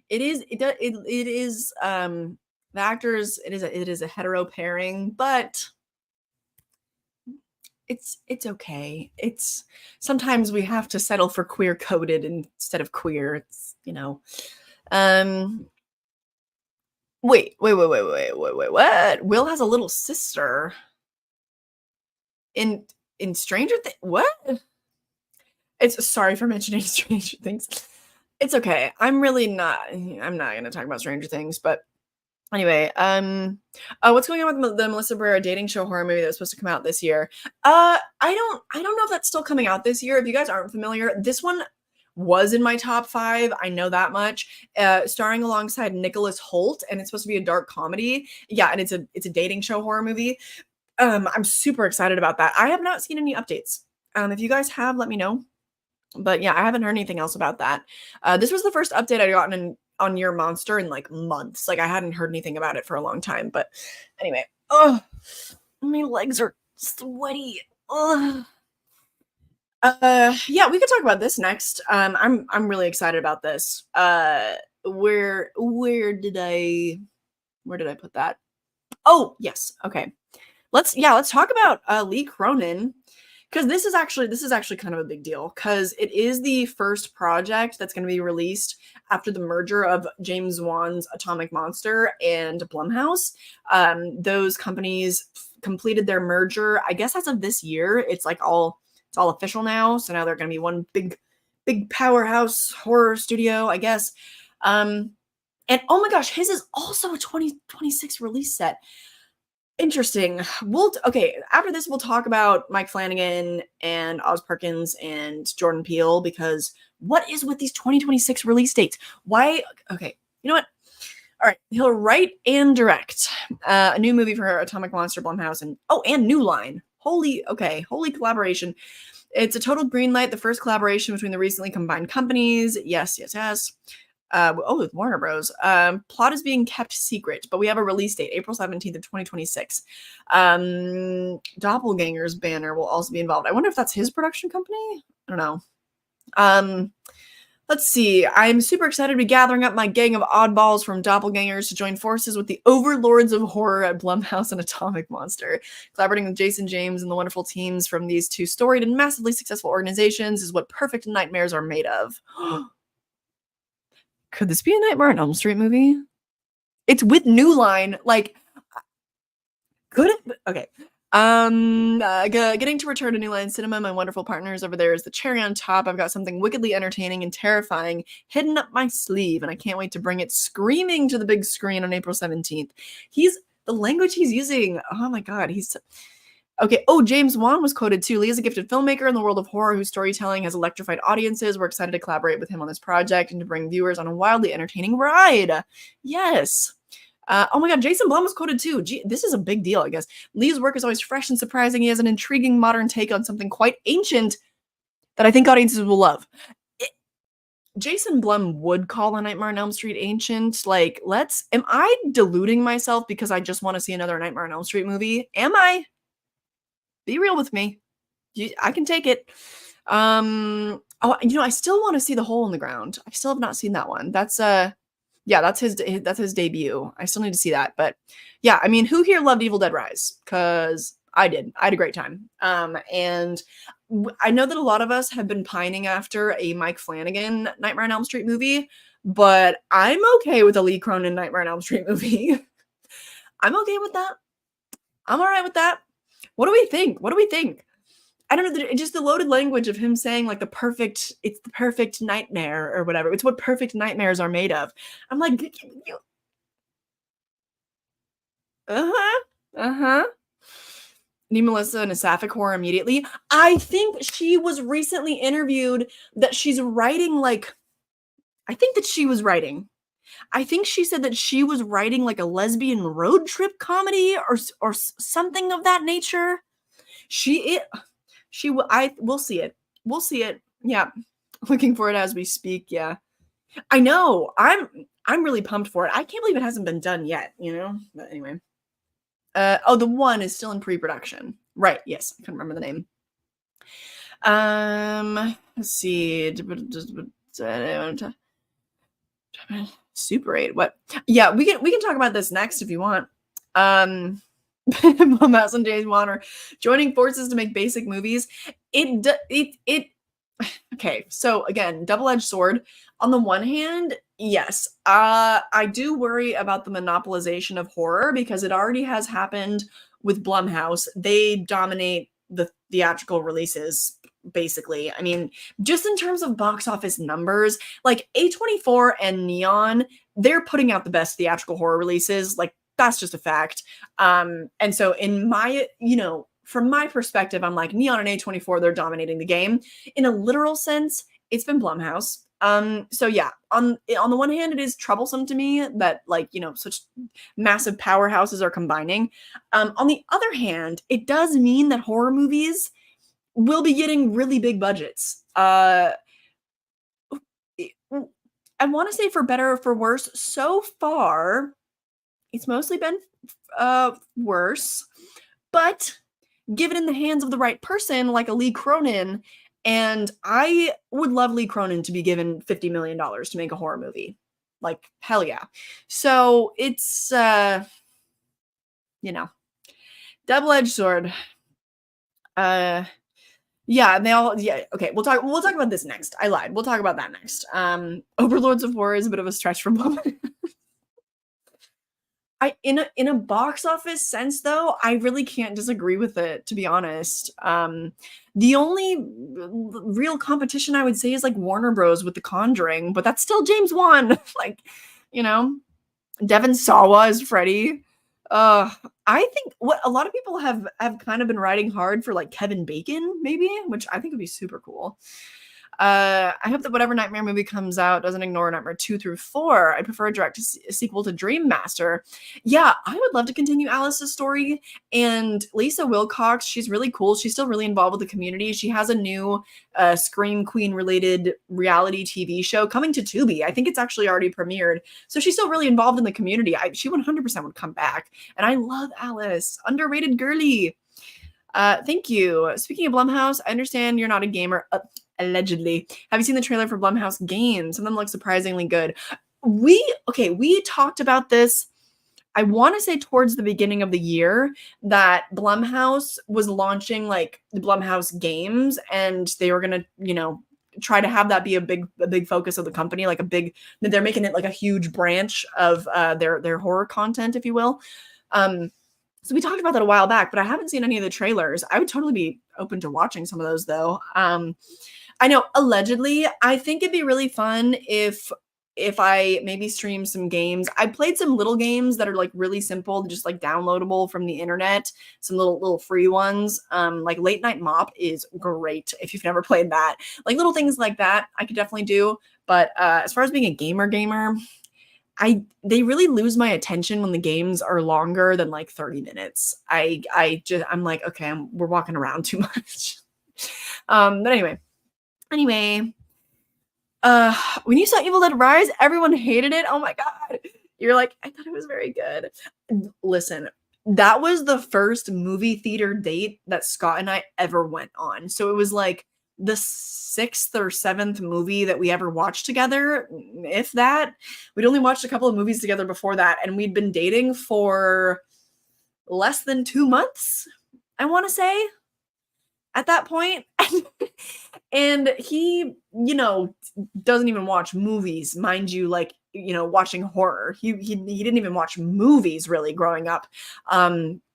It is the actors, it is a hetero pairing, but it's okay. It's sometimes we have to settle for queer coded instead of queer. It's, wait, what? Will has a little sister in Stranger Things. What? It's sorry for mentioning Stranger Things. It's okay. I'm not going to talk about Stranger Things, but anyway, what's going on with the Melissa Barrera dating show horror movie that was supposed to come out this year? I don't know if that's still coming out this year. If you guys aren't familiar, this one was in my top 5. I know that much. Starring alongside Nicholas Hoult, and it's supposed to be a dark comedy. Yeah, and it's a dating show horror movie. I'm super excited about that. I have not seen any updates. If you guys have, let me know. But yeah, I haven't heard anything else about that. This was the first update I'd gotten on Your Monster in like months. Like I hadn't heard anything about it for a long time. But anyway, my legs are sweaty. Yeah, we could talk about this next. I'm really excited about this. Where did I put that? Oh yes, okay. Let's talk about Lee Cronin. Because this is actually kind of a big deal because it is the first project that's going to be released after the merger of James Wan's Atomic Monster and Blumhouse. Those companies completed their merger, I guess, as of this year. It's all official now. So now they're going to be one big powerhouse horror studio, I guess. And oh my gosh, his is also a 2026 release set. Interesting. After this, we'll talk about Mike Flanagan and Oz Perkins and Jordan Peele, because what is with these 2026 release dates? Why? Okay, you know what? All right, he'll write and direct a new movie for Atomic Monster, Blumhouse, and New Line. Holy collaboration. It's a total green light, the first collaboration between the recently combined companies. Yes. With Warner Bros. Plot is being kept secret, but we have a release date, April 17th of 2026. Doppelganger's banner will also be involved. I wonder if that's his production company? I don't know. Let's see. I'm super excited to be gathering up my gang of oddballs from Doppelgangers to join forces with the overlords of horror at Blumhouse and Atomic Monster. Collaborating with Jason James and the wonderful teams from these two storied and massively successful organizations is what perfect nightmares are made of. Could this be a Nightmare on Elm Street movie? It's with New Line. Like, could it? Okay. Getting to return to New Line Cinema, my wonderful partners over there, is the cherry on top. I've got something wickedly entertaining and terrifying hidden up my sleeve, and I can't wait to bring it screaming to the big screen on April 17th. The language he's using. Oh my God. Okay. Oh, James Wan was quoted too. Lee is a gifted filmmaker in the world of horror whose storytelling has electrified audiences. We're excited to collaborate with him on this project and to bring viewers on a wildly entertaining ride. Yes. Oh my God, Jason Blum was quoted too. This is a big deal, I guess. Lee's work is always fresh and surprising. He has an intriguing modern take on something quite ancient that I think audiences will love. Jason Blum would call A Nightmare on Elm Street ancient. Like, am I deluding myself because I just want to see another Nightmare on Elm Street movie? Am I? Be real with me. I can take it. I still want to see The Hole in the Ground. I still have not seen that one. That's Yeah, that's his debut. I still need to see that, but yeah, I mean, who here loved Evil Dead Rise? Because I did. I had a great time. And I know that a lot of us have been pining after a Mike Flanagan Nightmare on Elm Street movie, but I'm okay with a Lee Cronin Nightmare on Elm Street movie. I'm okay with that. I'm all right with that. What do we think? What do we think? I don't know, just the loaded language of him saying like it's the perfect nightmare or whatever. It's what perfect nightmares are made of. I'm like, uh-huh, uh-huh. Need Melissa in a sapphic horror immediately. I think she was recently interviewed that she's writing like, I think that she was writing. I think she said that she was writing like a lesbian road trip comedy or something of that nature. We'll see it. We'll see it. Yeah. Looking for it as we speak. Yeah. I know. I'm really pumped for it. I can't believe it hasn't been done yet, you know? But anyway. The one is still in pre-production. Right. Yes. I couldn't remember the name. Let's see. Super 8. What? Yeah, we can talk about this next if you want. Blumhouse and James Wan are joining forces to make basic movies. Okay, so again, double-edged sword. On the one hand, yes, I do worry about the monopolization of horror because it already has happened with Blumhouse. They dominate the theatrical releases, basically. I mean, just in terms of box office numbers, like A24 and Neon, they're putting out the best theatrical horror releases. Like, that's just a fact. And so from my perspective, I'm like, Neon and A24, they're dominating the game. In a literal sense, it's been Blumhouse. So yeah, on the one hand, it is troublesome to me that such massive powerhouses are combining. On the other hand, it does mean that horror movies will be getting really big budgets. I want to say for better or for worse. So far, it's mostly been worse, but given in the hands of the right person, like a Lee Cronin, and I would love Lee Cronin to be given $50 million to make a horror movie. Like, hell yeah. So it's, double-edged sword. Yeah, okay, we'll talk about this next. I lied. We'll talk about that next. Overlords of Horror is a bit of a stretch for Blumhouse. In a box office sense, though, I really can't disagree with it, to be honest. The only real competition I would say is like Warner Bros. With The Conjuring, but that's still James Wan. Devon Sawa as Freddy. I think what a lot of people have kind of been riding hard for like Kevin Bacon, maybe, which I think would be super cool. I hope that whatever Nightmare movie comes out doesn't ignore Nightmare 2 through 4. I prefer a direct sequel to Dream Master. Yeah, I would love to continue Alice's story. And Lisa Wilcox, she's really cool. She's still really involved with the community. She has a new Scream Queen related reality TV show coming to Tubi. I think it's actually already premiered. So she's still really involved in the community. She 100% would come back. And I love Alice. Underrated girly. Thank you. Speaking of Blumhouse, I understand you're not a gamer. Allegedly. Have you seen the trailer for Blumhouse games? Some of them look surprisingly good. We talked about this, I want to say towards the beginning of the year, that Blumhouse was launching like the Blumhouse games, and they were going to, try to have that be a big focus of the company, they're making it like a huge branch of their horror content, if you will. So we talked about that a while back, but I haven't seen any of the trailers. I would totally be open to watching some of those, though. I know, allegedly, I think it'd be really fun if I maybe stream some games. I played some little games that are like really simple, just like downloadable from the internet, some little free ones. Like Late Night Mop is great if you've never played that. Like little things like that I could definitely do. But as far as being a gamer, they really lose my attention when the games are longer than like 30 minutes. I'm like, okay, we're walking around too much. But anyway, when you saw Evil Dead Rise, everyone hated it. Oh my God. You're like, I thought it was very good. Listen, that was the first movie theater date that Scott and I ever went on. So it was like the 6th or 7th movie that we ever watched together, if that. We'd only watched a couple of movies together before that, and we'd been dating for less than 2 months, I want to say, at that point. And he, doesn't even watch movies, mind you, like, watching horror. He didn't even watch movies really growing up.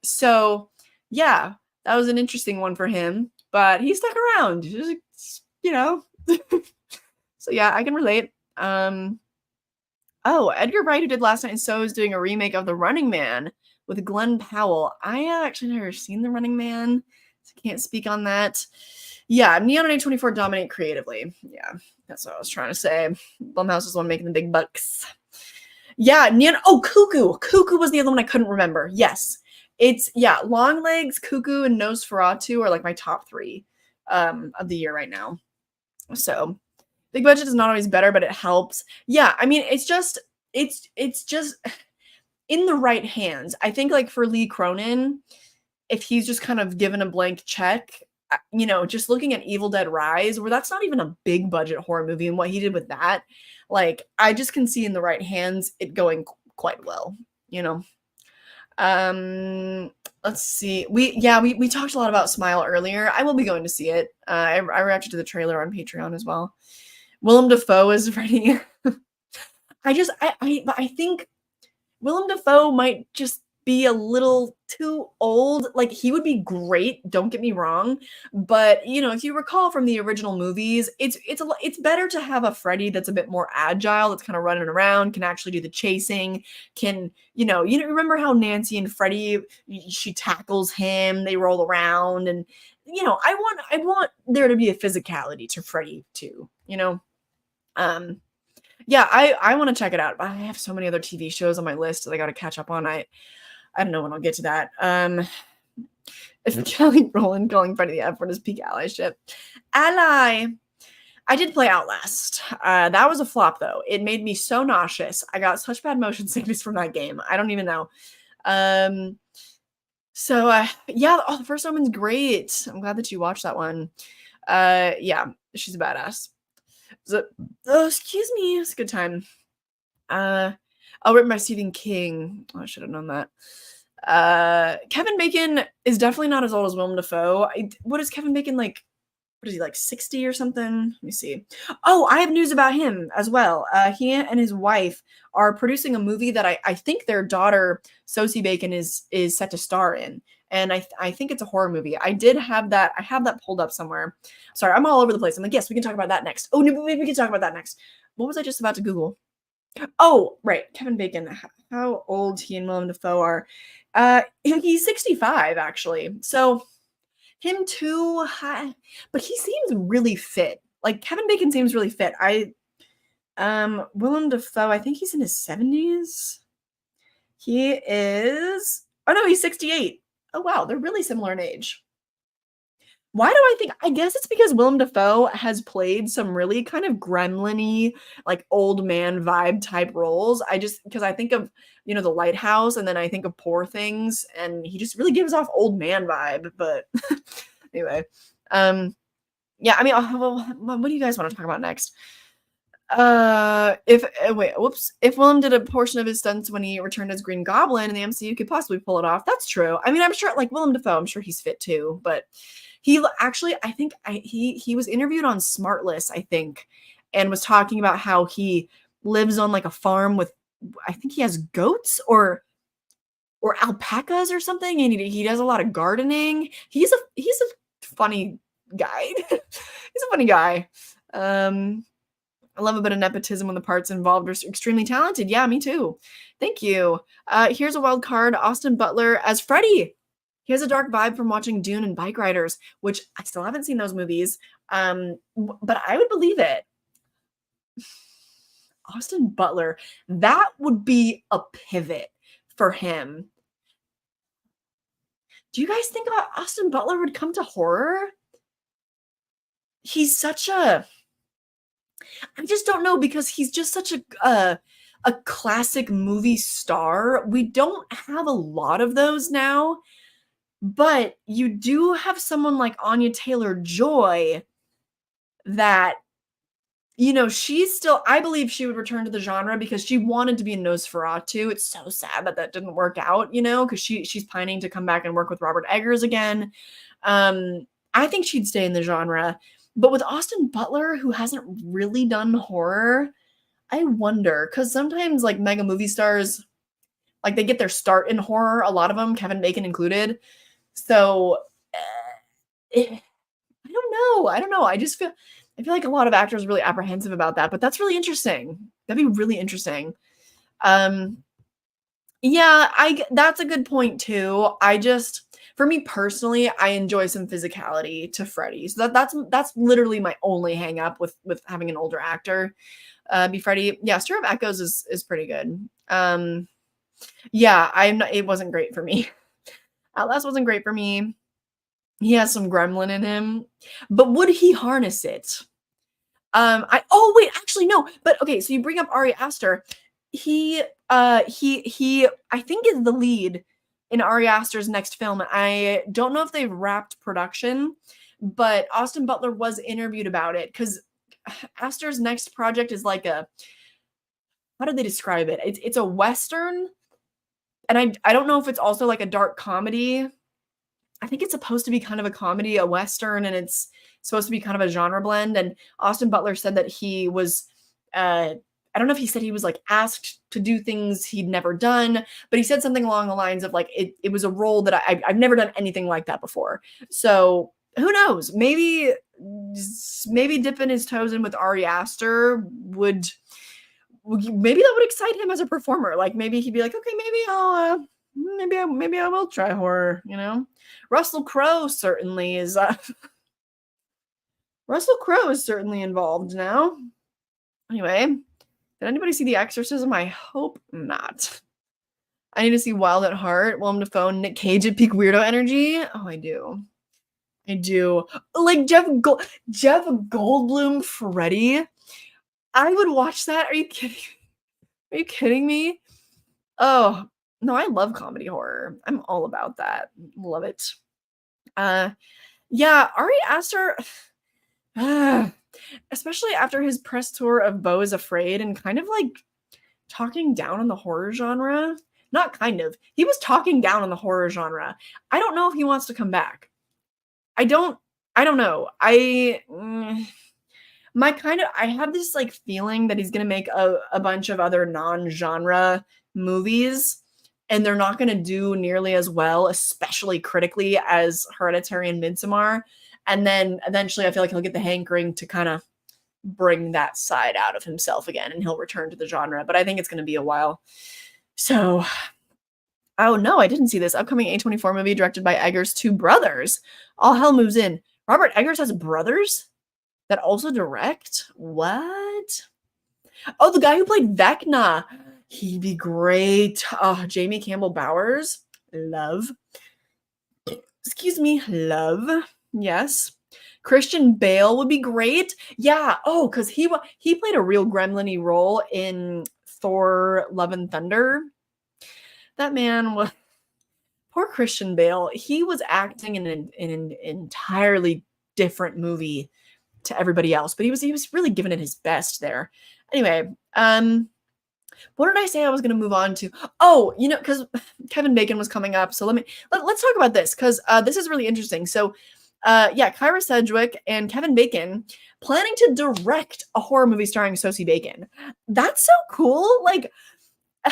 So yeah, that was an interesting one for him, but he stuck around, So yeah, I can relate. Edgar Wright, who did Last Night in Soho, is doing a remake of The Running Man with Glenn Powell. I actually never seen The Running Man, so I can't speak on that. Yeah, Neon and A24 dominate creatively. Yeah, that's what I was trying to say. Blumhouse is the one making the big bucks. Yeah, Neon. Oh, Cuckoo. Cuckoo was the other one I couldn't remember. Yes. It's, Longlegs, Cuckoo, and Nosferatu are like my top 3 of the year right now. So big budget is not always better, but it helps. Yeah, I mean, it's just in the right hands. I think, like, for Lee Cronin, if he's just kind of given a blank check, just looking at Evil Dead Rise, where that's not even a big budget horror movie, and what he did with that, like, I just can see in the right hands it going quite well, Let's see. We talked a lot about Smile earlier. I will be going to see it. I reacted to the trailer on Patreon as well. Willem Dafoe is Freddy. I think Willem Dafoe might just be a little too old. Like, he would be great, don't get me wrong, but if you recall from the original movies, it's better to have a Freddy that's a bit more agile, that's kind of running around, can actually do the chasing, can you remember how Nancy and Freddy, she tackles him, they roll around, and I want there to be a physicality to Freddy too. Yeah, I want to check it out, but I have so many other TV shows on my list that I got to catch up on. I don't know when I'll get to that. If Kelly Rowland calling Freddy the F word is peak allyship. Ally. I did play Outlast. That was a flop, though. It made me so nauseous. I got such bad motion sickness from that game. I don't even know. The First Omen's great. I'm glad that you watched that one. Yeah, she's a badass. Excuse me. It's a good time. Written by Stephen King. Oh, I should have known that. Kevin Bacon is definitely not as old as Willem Dafoe. What is Kevin Bacon like? What is he, like 60 or something? Let me see. Oh, I have news about him as well. He and his wife are producing a movie that I think their daughter, Sosie Bacon, is set to star in. And I think it's a horror movie. I have that pulled up somewhere. Sorry, I'm all over the place. I'm like, yes, we can talk about that next. Oh, no, we can talk about that next. What was I just about to Google? Oh, right. Kevin Bacon. How old he and Willem Dafoe are. He's 65, actually. So him too, but he seems really fit. Like, Kevin Bacon seems really fit. Willem Dafoe, I think he's in his 70s. He is, oh no, he's 68. Oh wow, they're really similar in age. Why do I guess it's because Willem Dafoe has played some really kind of gremlin-y, like old man vibe type roles. Because I think of, The Lighthouse, and then I think of Poor Things, and he just really gives off old man vibe. But anyway, yeah, I mean, what do you guys want to talk about next? If Willem did a portion of his stunts when he returned as Green Goblin in the MCU, could possibly pull it off. That's true. I mean, I'm sure, like, Willem Dafoe, I'm sure he's fit too, but he actually, I think he was interviewed on Smartless, I think, and was talking about how he lives on like a farm with, I think he has goats or alpacas or something, and he does a lot of gardening. He's a funny guy. He's a funny guy. I love a bit of nepotism when the parts involved are extremely talented. Yeah, me too. Thank you. Here's a wild card. Austin Butler as Freddy. He has a dark vibe from watching Dune and Bike Riders, which I still haven't seen those movies, but I would believe it. Austin Butler, that would be a pivot for him. Do you guys think Austin Butler would come to horror? He's such a... I just don't know, because he's just such a classic movie star. We don't have a lot of those now, but you do have someone like Anya Taylor-Joy that, she's still, I believe she would return to the genre because she wanted to be in Nosferatu. It's so sad that didn't work out, because she's pining to come back and work with Robert Eggers again. I think she'd stay in the genre. But with Austin Butler, who hasn't really done horror, I wonder, because sometimes like mega movie stars, like they get their start in horror, a lot of them, Kevin Bacon included. So I don't know. I feel like a lot of actors are really apprehensive about that, but that's really interesting. That'd be really interesting. Yeah, that's a good point too. For me personally, I enjoy some physicality to Freddy. So that's literally my only hang up with having an older actor be Freddy. Yeah, Stir of Echoes is pretty good. Yeah, it wasn't great for me. Outlast wasn't great for me. He has some gremlin in him, but would he harness it? Actually no. But okay, so you bring up Ari Aster. He I think is the lead in Ari Aster's next film. I don't know if they've wrapped production, but Austin Butler was interviewed about it because Aster's next project is like how do they describe it? It's a Western, and I don't know if it's also like a dark comedy. I think it's supposed to be kind of a comedy, a Western, and it's supposed to be kind of a genre blend. And Austin Butler said that he was, I don't know if he said he was like asked to do things he'd never done, but he said something along the lines of like, it was a role that I've never done anything like that before. So who knows? Maybe dipping his toes in with Ari Aster maybe that would excite him as a performer. Like maybe he'd be like, okay, maybe I will try horror, Russell Crowe certainly is Russell Crowe is certainly involved now. Anyway, did anybody see The Exorcism? I hope not. I need to see Wild at Heart, Willem Dafoe, Nick Cage at peak weirdo energy. Oh, I do. Like Jeff Goldblum Freddy. I would watch that. Are you kidding me? Oh, no, I love comedy horror. I'm all about that. Love it. Yeah, Ari Aster, especially after his press tour of Beau is Afraid and kind of like talking down on the horror genre. Not kind of. He was talking down on the horror genre. I don't know if he wants to come back. I don't know. I have this like feeling that he's gonna make a bunch of other non-genre movies, and they're not gonna do nearly as well, especially critically, as Hereditary and Midsommar. And then eventually I feel like he'll get the hankering to kind of bring that side out of himself again, and he'll return to the genre. But I think it's gonna be a while. So, oh no, I didn't see this upcoming A24 movie directed by Eggers' two brothers. All hell moves in. Robert Eggers has brothers that also direct? What? Oh, the guy who played Vecna. He'd be great. Oh, Jamie Campbell Bowers. Love. Excuse me. Love. Yes. Christian Bale would be great. Yeah. Oh, because he played a real gremlin-y role in Thor: Love and Thunder. That man was... Poor Christian Bale. He was acting in an entirely different movie to everybody else, but he was really giving it his best there. Anyway, what did I say I was going to move on to? Oh, because Kevin Bacon was coming up, so let's talk about this, because this is really interesting. So, Kyra Sedgwick and Kevin Bacon planning to direct a horror movie starring Sosie Bacon. That's so cool. Like,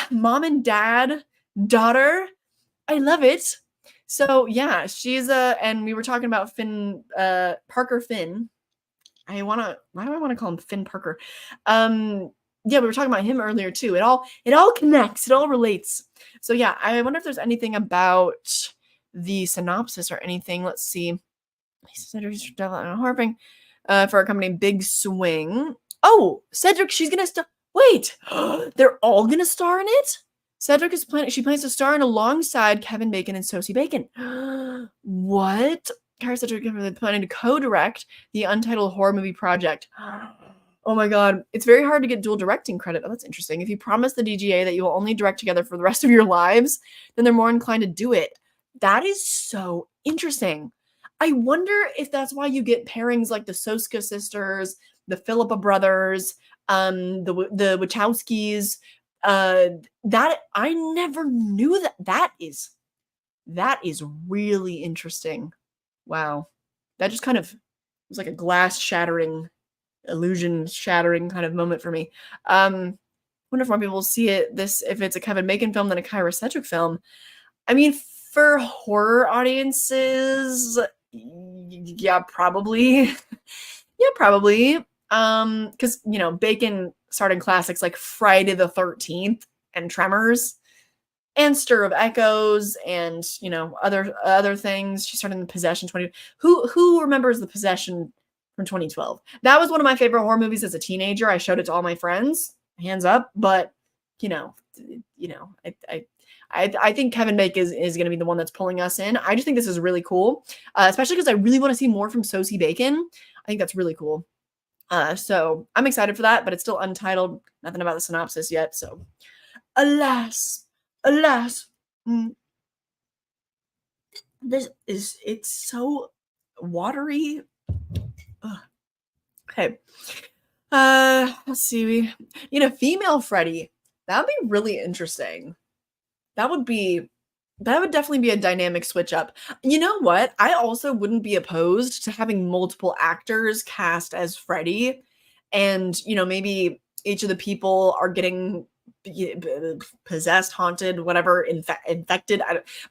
mom and dad, daughter. I love it. So yeah, she's and we were talking about Parker Finn. Why do I want to call him Finn Parker? Yeah, we were talking about him earlier too. It all connects, it all relates. So yeah, I wonder if there's anything about the synopsis or anything. Let's see. Cedric harping for a company Big Swing. Oh, Cedric, she's gonna wait, they're all gonna star in it? Cedric she plans to star in alongside Kevin Bacon and Sosie Bacon. What? Kyra Sedgwick is planning to co-direct the untitled horror movie project. Oh my god. It's very hard to get dual directing credit. Oh, that's interesting. If you promise the DGA that you will only direct together for the rest of your lives, then they're more inclined to do it. That is so interesting. I wonder if that's why you get pairings like the Soska sisters, the Philippa brothers, the Wachowskis. That I never knew that. That is really interesting. Wow, that just kind of was like a glass shattering, illusion shattering kind of moment for me. Wonder if more people will see it. This if it's a Kevin Bacon film than a Kyra Sedgwick film. I mean, for horror audiences, yeah, probably. Yeah, probably. Because Bacon started classics like Friday the 13th and Tremors and Stir of Echoes and other things. She started in the Possession 20. Who remembers the Possession from 2012? That was one of my favorite horror movies as a teenager. I showed it to all my friends. Hands up, but you know, I think Kevin Bacon is going to be the one that's pulling us in. I just think this is really cool, especially because I really want to see more from Sosie Bacon. I think that's really cool. So I'm excited for that, but it's still untitled. Nothing about the synopsis yet. So, alas, it's so watery. Ugh. Okay. Let's see. Female Freddy. That would be really interesting. That would definitely be a dynamic switch up. You know what? I also wouldn't be opposed to having multiple actors cast as Freddy, and maybe each of the people are getting possessed, haunted, whatever, infected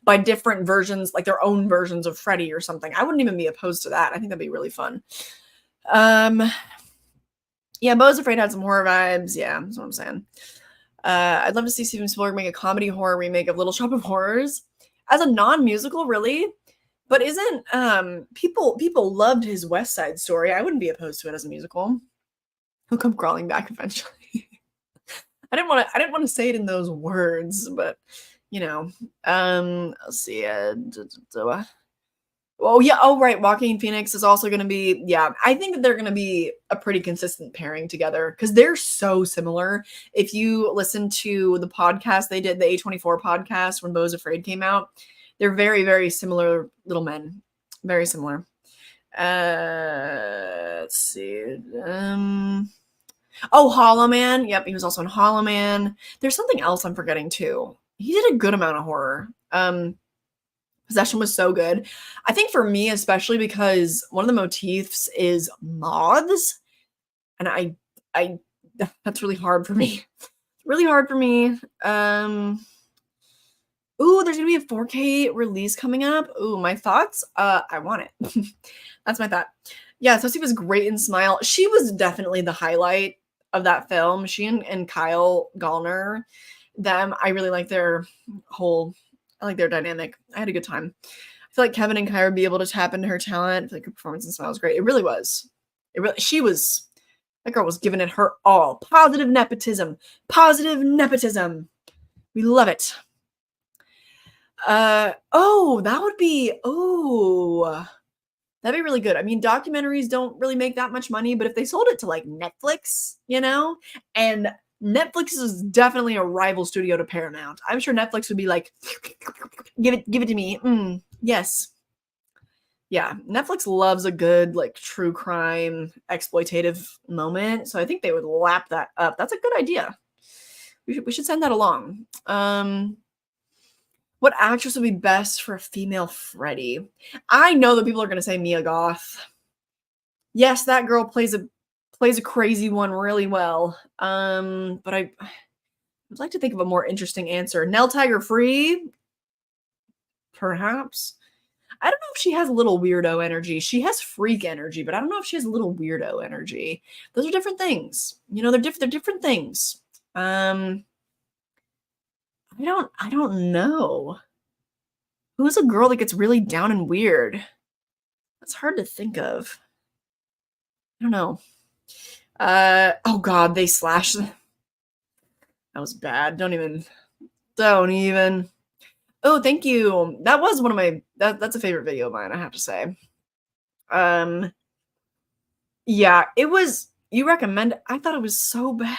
by different versions, like their own versions of Freddy or something. I wouldn't even be opposed to that. I think that'd be really fun. Yeah, Bo's Afraid had some horror vibes. Yeah, that's what I'm saying. I'd love to see Steven Spielberg make a comedy horror remake of Little Shop of Horrors as a non-musical, really. But isn't people loved his West Side Story? I wouldn't be opposed to it as a musical. He'll come crawling back eventually. I didn't want to say it in those words, but let's see. Oh yeah. Oh right. Joaquin Phoenix is also going to be. Yeah, I think that they're going to be a pretty consistent pairing together because they're so similar. If you listen to the podcast they did, the A24 podcast when Beau's Afraid came out, they're very, very similar little men. Very similar. Let's see. Oh, Hollow Man. Yep, he was also in Hollow Man. There's something else I'm forgetting too. He did a good amount of horror. Possession was so good. I think for me, especially because one of the motifs is moths, and I that's really hard for me. Really hard for me. Ooh, there's gonna be a 4K release coming up. Ooh, my thoughts? I want it. That's my thought. Yeah, Sosie was great in Smile. She was definitely the highlight of that film. She and Kyle Gallner, I really like their dynamic. I had a good time. I feel like Kevin and Kyra would be able to tap into her talent. I feel like her performance in Smile was great. It really was. That girl was giving it her all. Positive nepotism. Positive nepotism. We love it. That'd be really good. I mean, documentaries don't really make that much money, but if they sold it to like Netflix, and Netflix is definitely a rival studio to Paramount. I'm sure Netflix would be like, give it to me. Yes. Yeah, Netflix loves a good like true crime exploitative moment, so I think they would lap that up. That's a good idea. We should send that along. What actress would be best for a female Freddy? I know that people are going to say Mia Goth. Yes, that girl plays a crazy one really well. But I would like to think of a more interesting answer. Nell Tiger Free? Perhaps. I don't know if she has a little weirdo energy. She has freak energy, but I don't know if she has a little weirdo energy. Those are different things. They're different things. I don't know. Who's a girl that gets really down and weird? That's hard to think of. I don't know. Oh god, they slashed. That was bad. Don't even. Oh, thank you. That was one of my that's a favorite video of mine, I have to say. Yeah, it was. You recommend it? I thought it was so bad.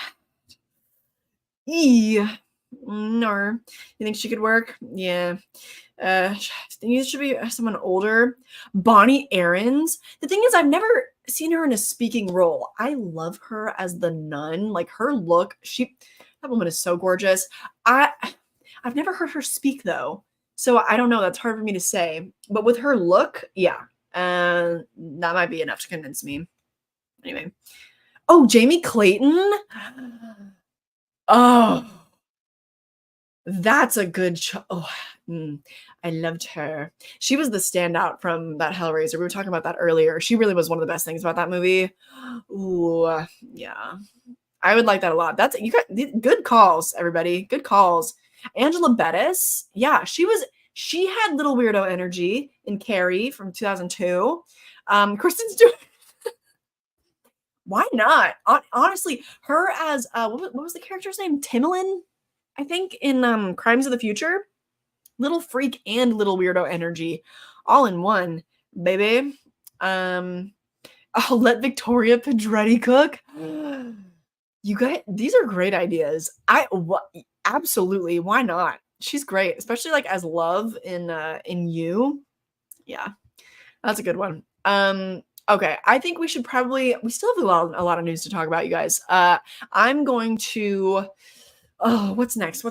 No. You think she could work? Yeah. I think it should be someone older. Bonnie Aarons. The thing is, I've never seen her in a speaking role. I love her as the nun. Like her look, that woman is so gorgeous. I've never heard her speak though. So I don't know. That's hard for me to say. But with her look, yeah. That might be enough to convince me. Anyway. Oh, Jamie Clayton. Oh, that's a good I loved her. She was the standout from that Hellraiser. We were talking about that earlier. She really was one of the best things about that movie. Ooh, yeah. I would like that a lot. You got good calls, everybody. Good calls. Angela Bettis. Yeah, she had little weirdo energy in Carrie from 2002. Kristen Stewart. Why not? Honestly, her as what was the character's name? Timolin, I think, in Crimes of the Future. Little freak and little weirdo energy, all in one, baby. I'll let Victoria Pedretti cook. You guys, these are great ideas. Absolutely, why not? She's great, especially like as Love in You. Yeah, that's a good one. Okay, I think we still have a lot of news to talk about, you guys. I'm going to what's next?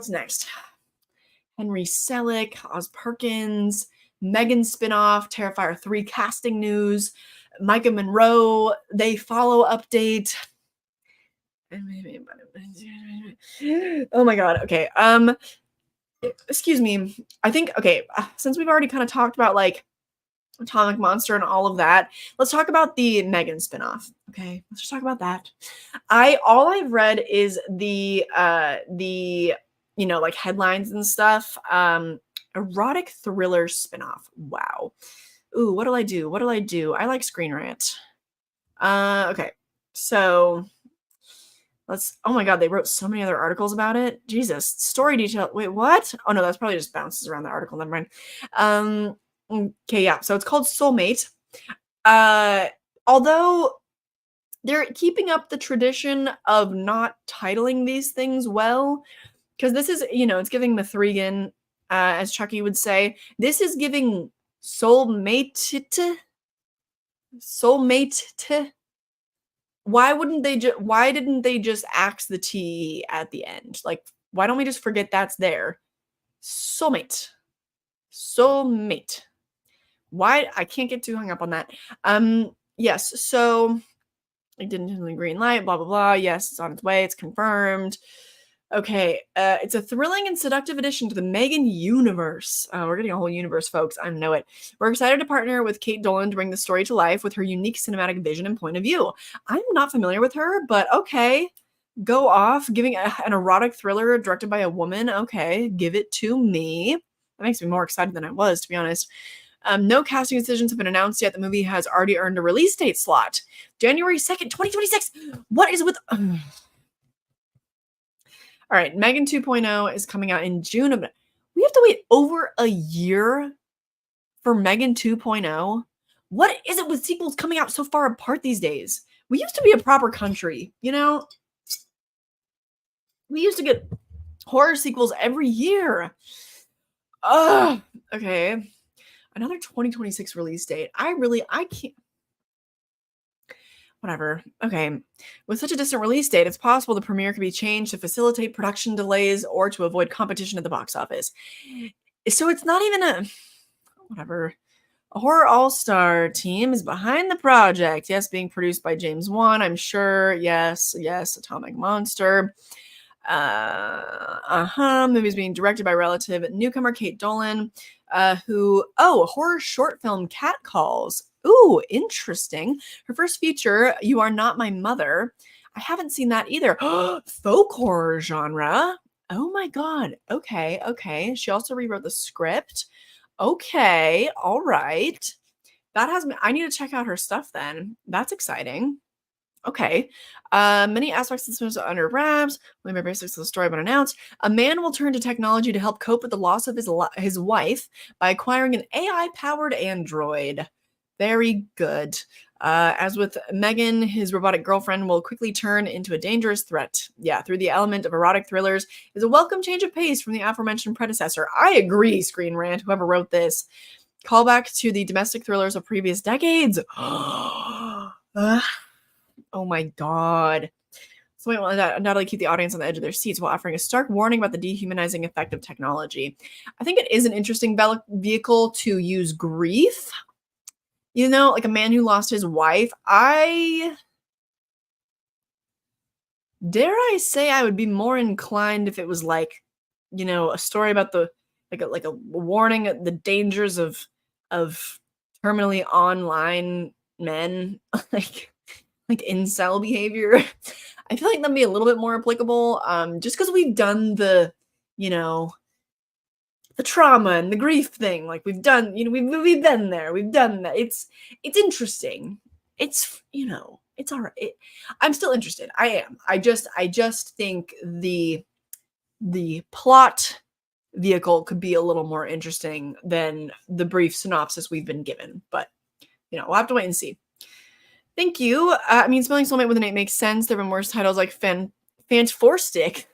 Henry Selick, Oz Perkins, Megan spinoff, Terrifier 3 casting news, Micah Monroe, They Follow update. Oh my god. Okay. Excuse me. I think since we've already kind of talked about like Atomic Monster and all of that, let's talk about the Megan spinoff. Okay, let's just talk about that. All I've read is the like headlines and stuff. Erotic thriller spinoff. Wow. Ooh, what'll I do? I like Screen Rant. Okay. So oh my god, they wrote so many other articles about it. Jesus. Story detail. Wait, what? Oh no, that's probably just bounces around the article. Never mind. Okay, yeah. So it's called Soulmate. Although they're keeping up the tradition of not titling these things well, because this is, it's giving Mithrigan, as Chucky would say. This is giving soulmate. Why didn't they just axe the T at the end? Like, why don't we just forget that's there? Soulmate. Why? I can't get too hung up on that. Yes, so I didn't turn the green light, blah, blah, blah. Yes, it's on its way. It's confirmed. Okay, it's a thrilling and seductive addition to the Megan universe. We're getting a whole universe, folks. I know it. We're excited to partner with Kate Dolan to bring the story to life with her unique cinematic vision and point of view. I'm not familiar with her, but okay. Go off. Giving an erotic thriller directed by a woman. Okay, give it to me. That makes me more excited than I was, to be honest. No casting decisions have been announced yet. The movie has already earned a release date slot. January 2nd, 2026. What is with... All right, Megan 2.0 is coming out in June. We have to wait over a year for Megan 2.0. What is it with sequels coming out so far apart these days? We used to be a proper country, We used to get horror sequels every year. Okay. Another 2026 release date. I can't. Whatever. Okay. With such a distant release date, it's possible the premiere could be changed to facilitate production delays or to avoid competition at the box office. So it's not even whatever. A horror all-star team is behind the project. Yes, being produced by James Wan, I'm sure. Yes, Atomic Monster. Movie's being directed by relative newcomer Kate Dolan, horror short film Catcalls. Ooh, interesting. Her first feature, You Are Not My Mother. I haven't seen that either. Folk horror genre. Oh my god. Okay. She also rewrote the script. Okay, all right. I need to check out her stuff then. That's exciting. Okay. Many aspects of this movie are under wraps. Only my basics of the story but announced. A man will turn to technology to help cope with the loss of his wife by acquiring an AI-powered android. Very good. As with Megan, his robotic girlfriend will quickly turn into a dangerous threat. Yeah, through the element of erotic thrillers is a welcome change of pace from the aforementioned predecessor. I agree, Screen Rant, whoever wrote this. Callback to the domestic thrillers of previous decades. Oh my god. So it will undoubtedly keep the audience on the edge of their seats while offering a stark warning about the dehumanizing effect of technology. I think it is an interesting vehicle to use grief. You know, like a man who lost his wife. Dare I say I would be more inclined if it was like, you know, a story about the like a warning at the dangers of terminally online men, like incel behavior. I feel like that'd be a little bit more applicable, just because we've done the, you know, the trauma and the grief thing. Like we've done, you know, we've been there, we've done that. It's interesting. It's, you know, it's all right. I'm still interested. I am. I just think the plot vehicle could be a little more interesting than the brief synopsis we've been given. But, you know, we'll have to wait and see. Thank you. I mean, Spelling Soulmate with an 8 makes sense. There have been worse titles like Fantastic.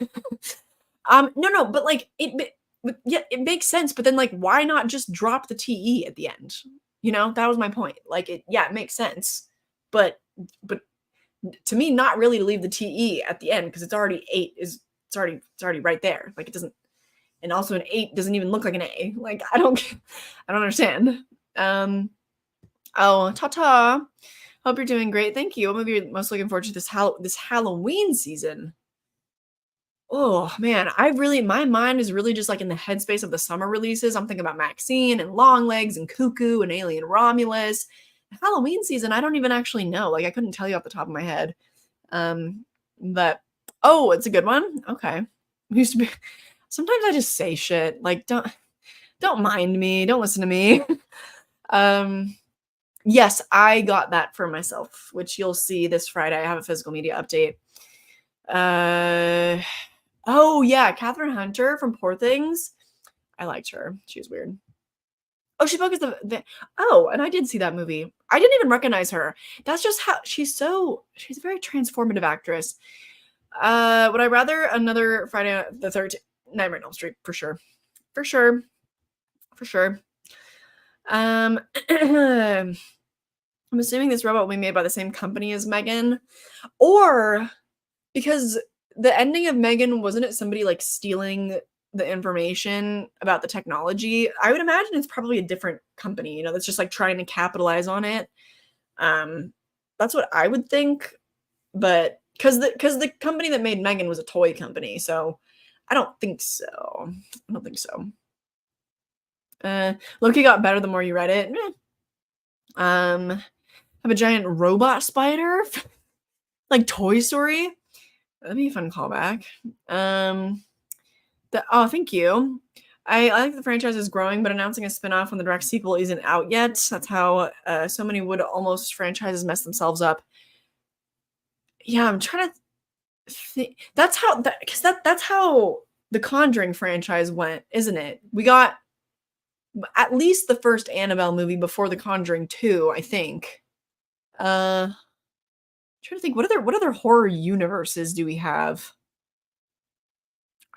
No, but like yeah, it makes sense. But then, like, why not just drop the TE at the end? You know, that was my point. Like, it makes sense, but to me, not really to leave the TE at the end because it's already 8 is it's already right there. Like, it doesn't, and also an 8 doesn't even look like an A. Like, I don't understand. Oh, ta-ta. Hope you're doing great. Thank you. What movie are you most looking forward to this Halloween season? Oh man, my mind is really just like in the headspace of the summer releases. I'm thinking about Maxine and Longlegs and Cuckoo and Alien Romulus. Halloween season, I don't even actually know. Like I couldn't tell you off the top of my head. But oh, it's a good one. Okay. Used to be sometimes I just say shit. Like don't mind me. Don't listen to me. Yes, I got that for myself, which you'll see this Friday. I have a physical media update. Oh yeah, Catherine Hunter from Poor Things. I liked her. She was weird. Oh, she spoke as oh, and I did see that movie. I didn't even recognize her. That's just how she's a very transformative actress. Would I rather another Friday the 13th Nightmare on Elm Street for sure. For sure. For sure. I'm assuming this robot will be made by the same company as Megan, or because the ending of Megan, wasn't it somebody like stealing the information about the technology? I would imagine it's probably a different company, you know, that's just like trying to capitalize on it. That's what I would think, but because the company that made Megan was a toy company, so I don't think so. Loki got better the more you read it. Have a giant robot spider, like Toy Story. That'd be a fun callback. Thank you. I like the franchise is growing, but announcing a spinoff when the direct sequel isn't out yet. That's how so many would almost franchises mess themselves up. Yeah, I'm trying to think. That's how that's how the Conjuring franchise went, isn't it? We got at least the first Annabelle movie before the Conjuring 2, I think. I'm trying to think, what other horror universes do we have?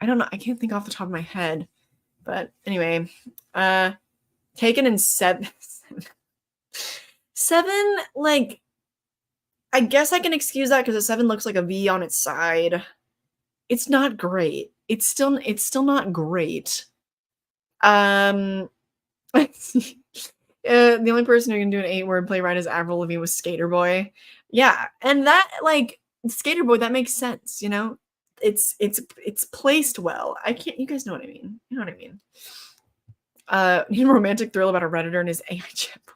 I don't know. I can't think off the top of my head. But anyway, Taken in 7. 7, like, I guess I can excuse that because the 7 looks like a V on its side. It's not great. It's still not great. The only person who can do an 8-word playwright is Avril Lavigne with Skater Boy. Yeah, and that, like, Skater Boy, that makes sense, you know? It's placed well. You guys know what I mean. You know what I mean. Need a romantic thrill about a Redditor and his AI chip.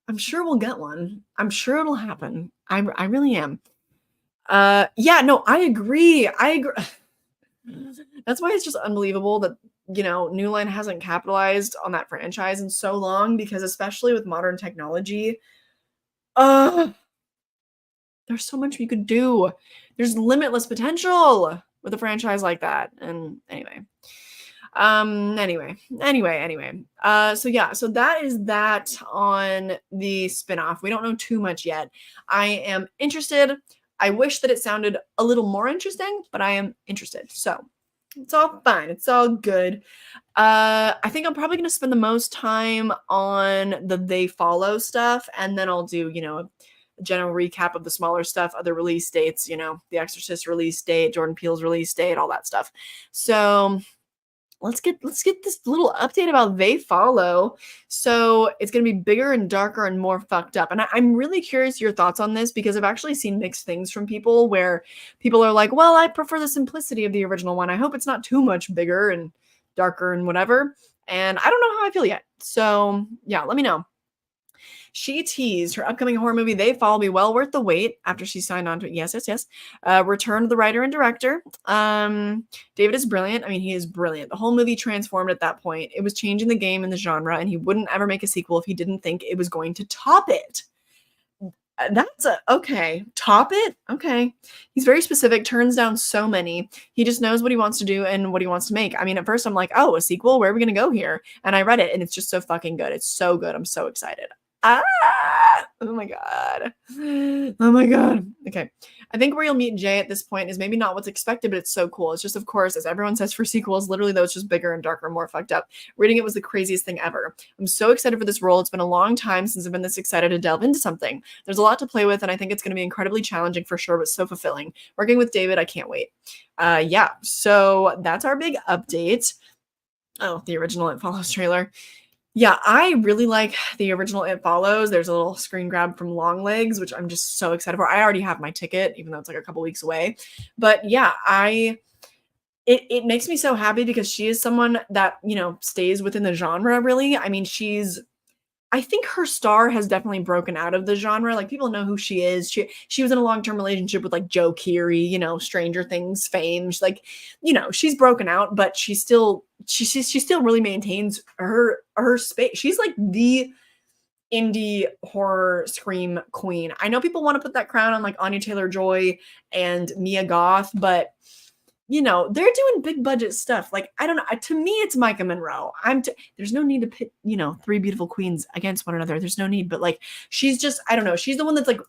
I'm sure we'll get one. I'm sure it'll happen. I really am. Yeah, no, I agree. That's why it's just unbelievable that, you know, New Line hasn't capitalized on that franchise in so long, because especially with modern technology, there's so much we could do. There's limitless potential with a franchise like that. And anyway, Anyway. So yeah, so that is that on the spinoff. We don't know too much yet. I am interested. I wish that it sounded a little more interesting, but I am interested. So it's all fine. It's all good. I think I'm probably gonna spend the most time on the They Follow stuff, and then I'll do, a general recap of the smaller stuff, other release dates, The Exorcist release date, Jordan Peele's release date, all that stuff. So let's get this little update about They Follow. So it's gonna be bigger and darker and more fucked up. And I'm really curious your thoughts on this because I've actually seen mixed things from people where people are like, well, I prefer the simplicity of the original one. I hope it's not too much bigger and darker and whatever. And I don't know how I feel yet. So yeah, let me know. She teased her upcoming horror movie, They Follow, be well worth the wait after she signed on to it. Yes. Return to the writer and director. David is brilliant. I mean, he is brilliant. The whole movie transformed at that point. It was changing the game in the genre, and he wouldn't ever make a sequel if he didn't think it was going to top it. That's okay. Top it? Okay. He's very specific, turns down so many. He just knows what he wants to do and what he wants to make. I mean, at first I'm like, oh, a sequel? Where are we going to go here? And I read it, and it's just so fucking good. It's so good. I'm so excited. Oh my god. Oh my god. Okay. I think where you'll meet Jay at this point is maybe not what's expected, but it's so cool. It's just, of course, as everyone says for sequels, literally though, it's just bigger and darker and more fucked up. Reading it was the craziest thing ever. I'm so excited for this role. It's been a long time since I've been this excited to delve into something. There's a lot to play with, and I think it's going to be incredibly challenging for sure, but so fulfilling. Working with David, I can't wait. Yeah. So that's our big update. Oh, the original It Follows trailer. Yeah, I really like the original It Follows. There's a little screen grab from Longlegs, which I'm just so excited for. I already have my ticket, even though it's like a couple weeks away. But yeah, it makes me so happy because she is someone that, stays within the genre, really. I mean, I think her star has definitely broken out of the genre. Like, people know who she is. She was in a long-term relationship with like Joe Keery, Stranger Things fame. She's like, she's broken out, but she still really maintains her space. She's like the indie horror scream queen. I know people want to put that crown on like Anya Taylor-Joy and Mia Goth, but they're doing big budget stuff. Like, I don't know. To me, it's Micah Monroe. There's no need to pit, three beautiful queens against one another. There's no need. But like, she's just, I don't know. She's the one that's like,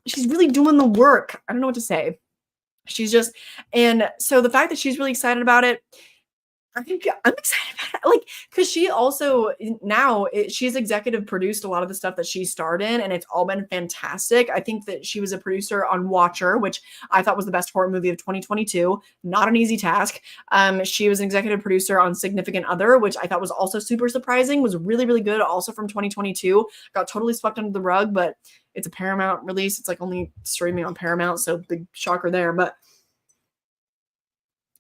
she's really doing the work. I don't know what to say. And so the fact that she's really excited about it, I'm excited about it. Like, because she also she's executive produced a lot of the stuff that she starred in, and it's all been fantastic. I think that she was a producer on Watcher, which I thought was the best horror movie of 2022. Not an easy task. She was an executive producer on Significant Other, which I thought was also super surprising, was really, really good, also from 2022. Got totally swept under the rug, but it's a Paramount release. It's like only streaming on Paramount, so big shocker there. But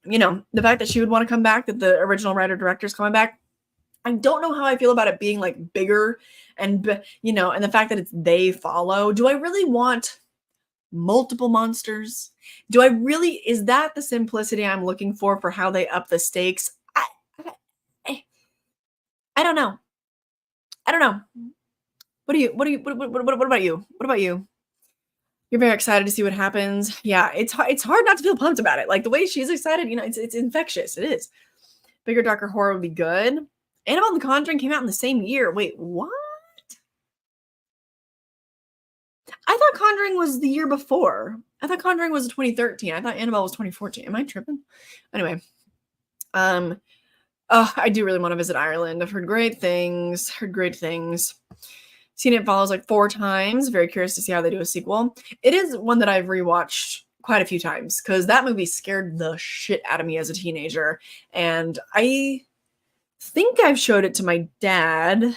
the fact that she would want to come back, that the original writer director's coming back, I don't know how I feel about it being like bigger and the fact that it's They Follow. Do I really want multiple monsters? Is that the simplicity I'm looking for how they up the stakes? I don't know. What about you? What about you? You're very excited to see what happens. Yeah, it's hard not to feel pumped about it. Like, the way she's excited, it's infectious. It is. Bigger, darker horror would be good. Annabelle and The Conjuring came out in the same year. Wait, what? I thought Conjuring was the year before. I thought Conjuring was 2013. I thought Annabelle was 2014. Am I tripping? Anyway, I do really want to visit Ireland. I've heard great things. Seen It Follows like 4 times. Very curious to see how they do a sequel. It is one that I've rewatched quite a few times because that movie scared the shit out of me as a teenager. And I think I've showed it to my dad.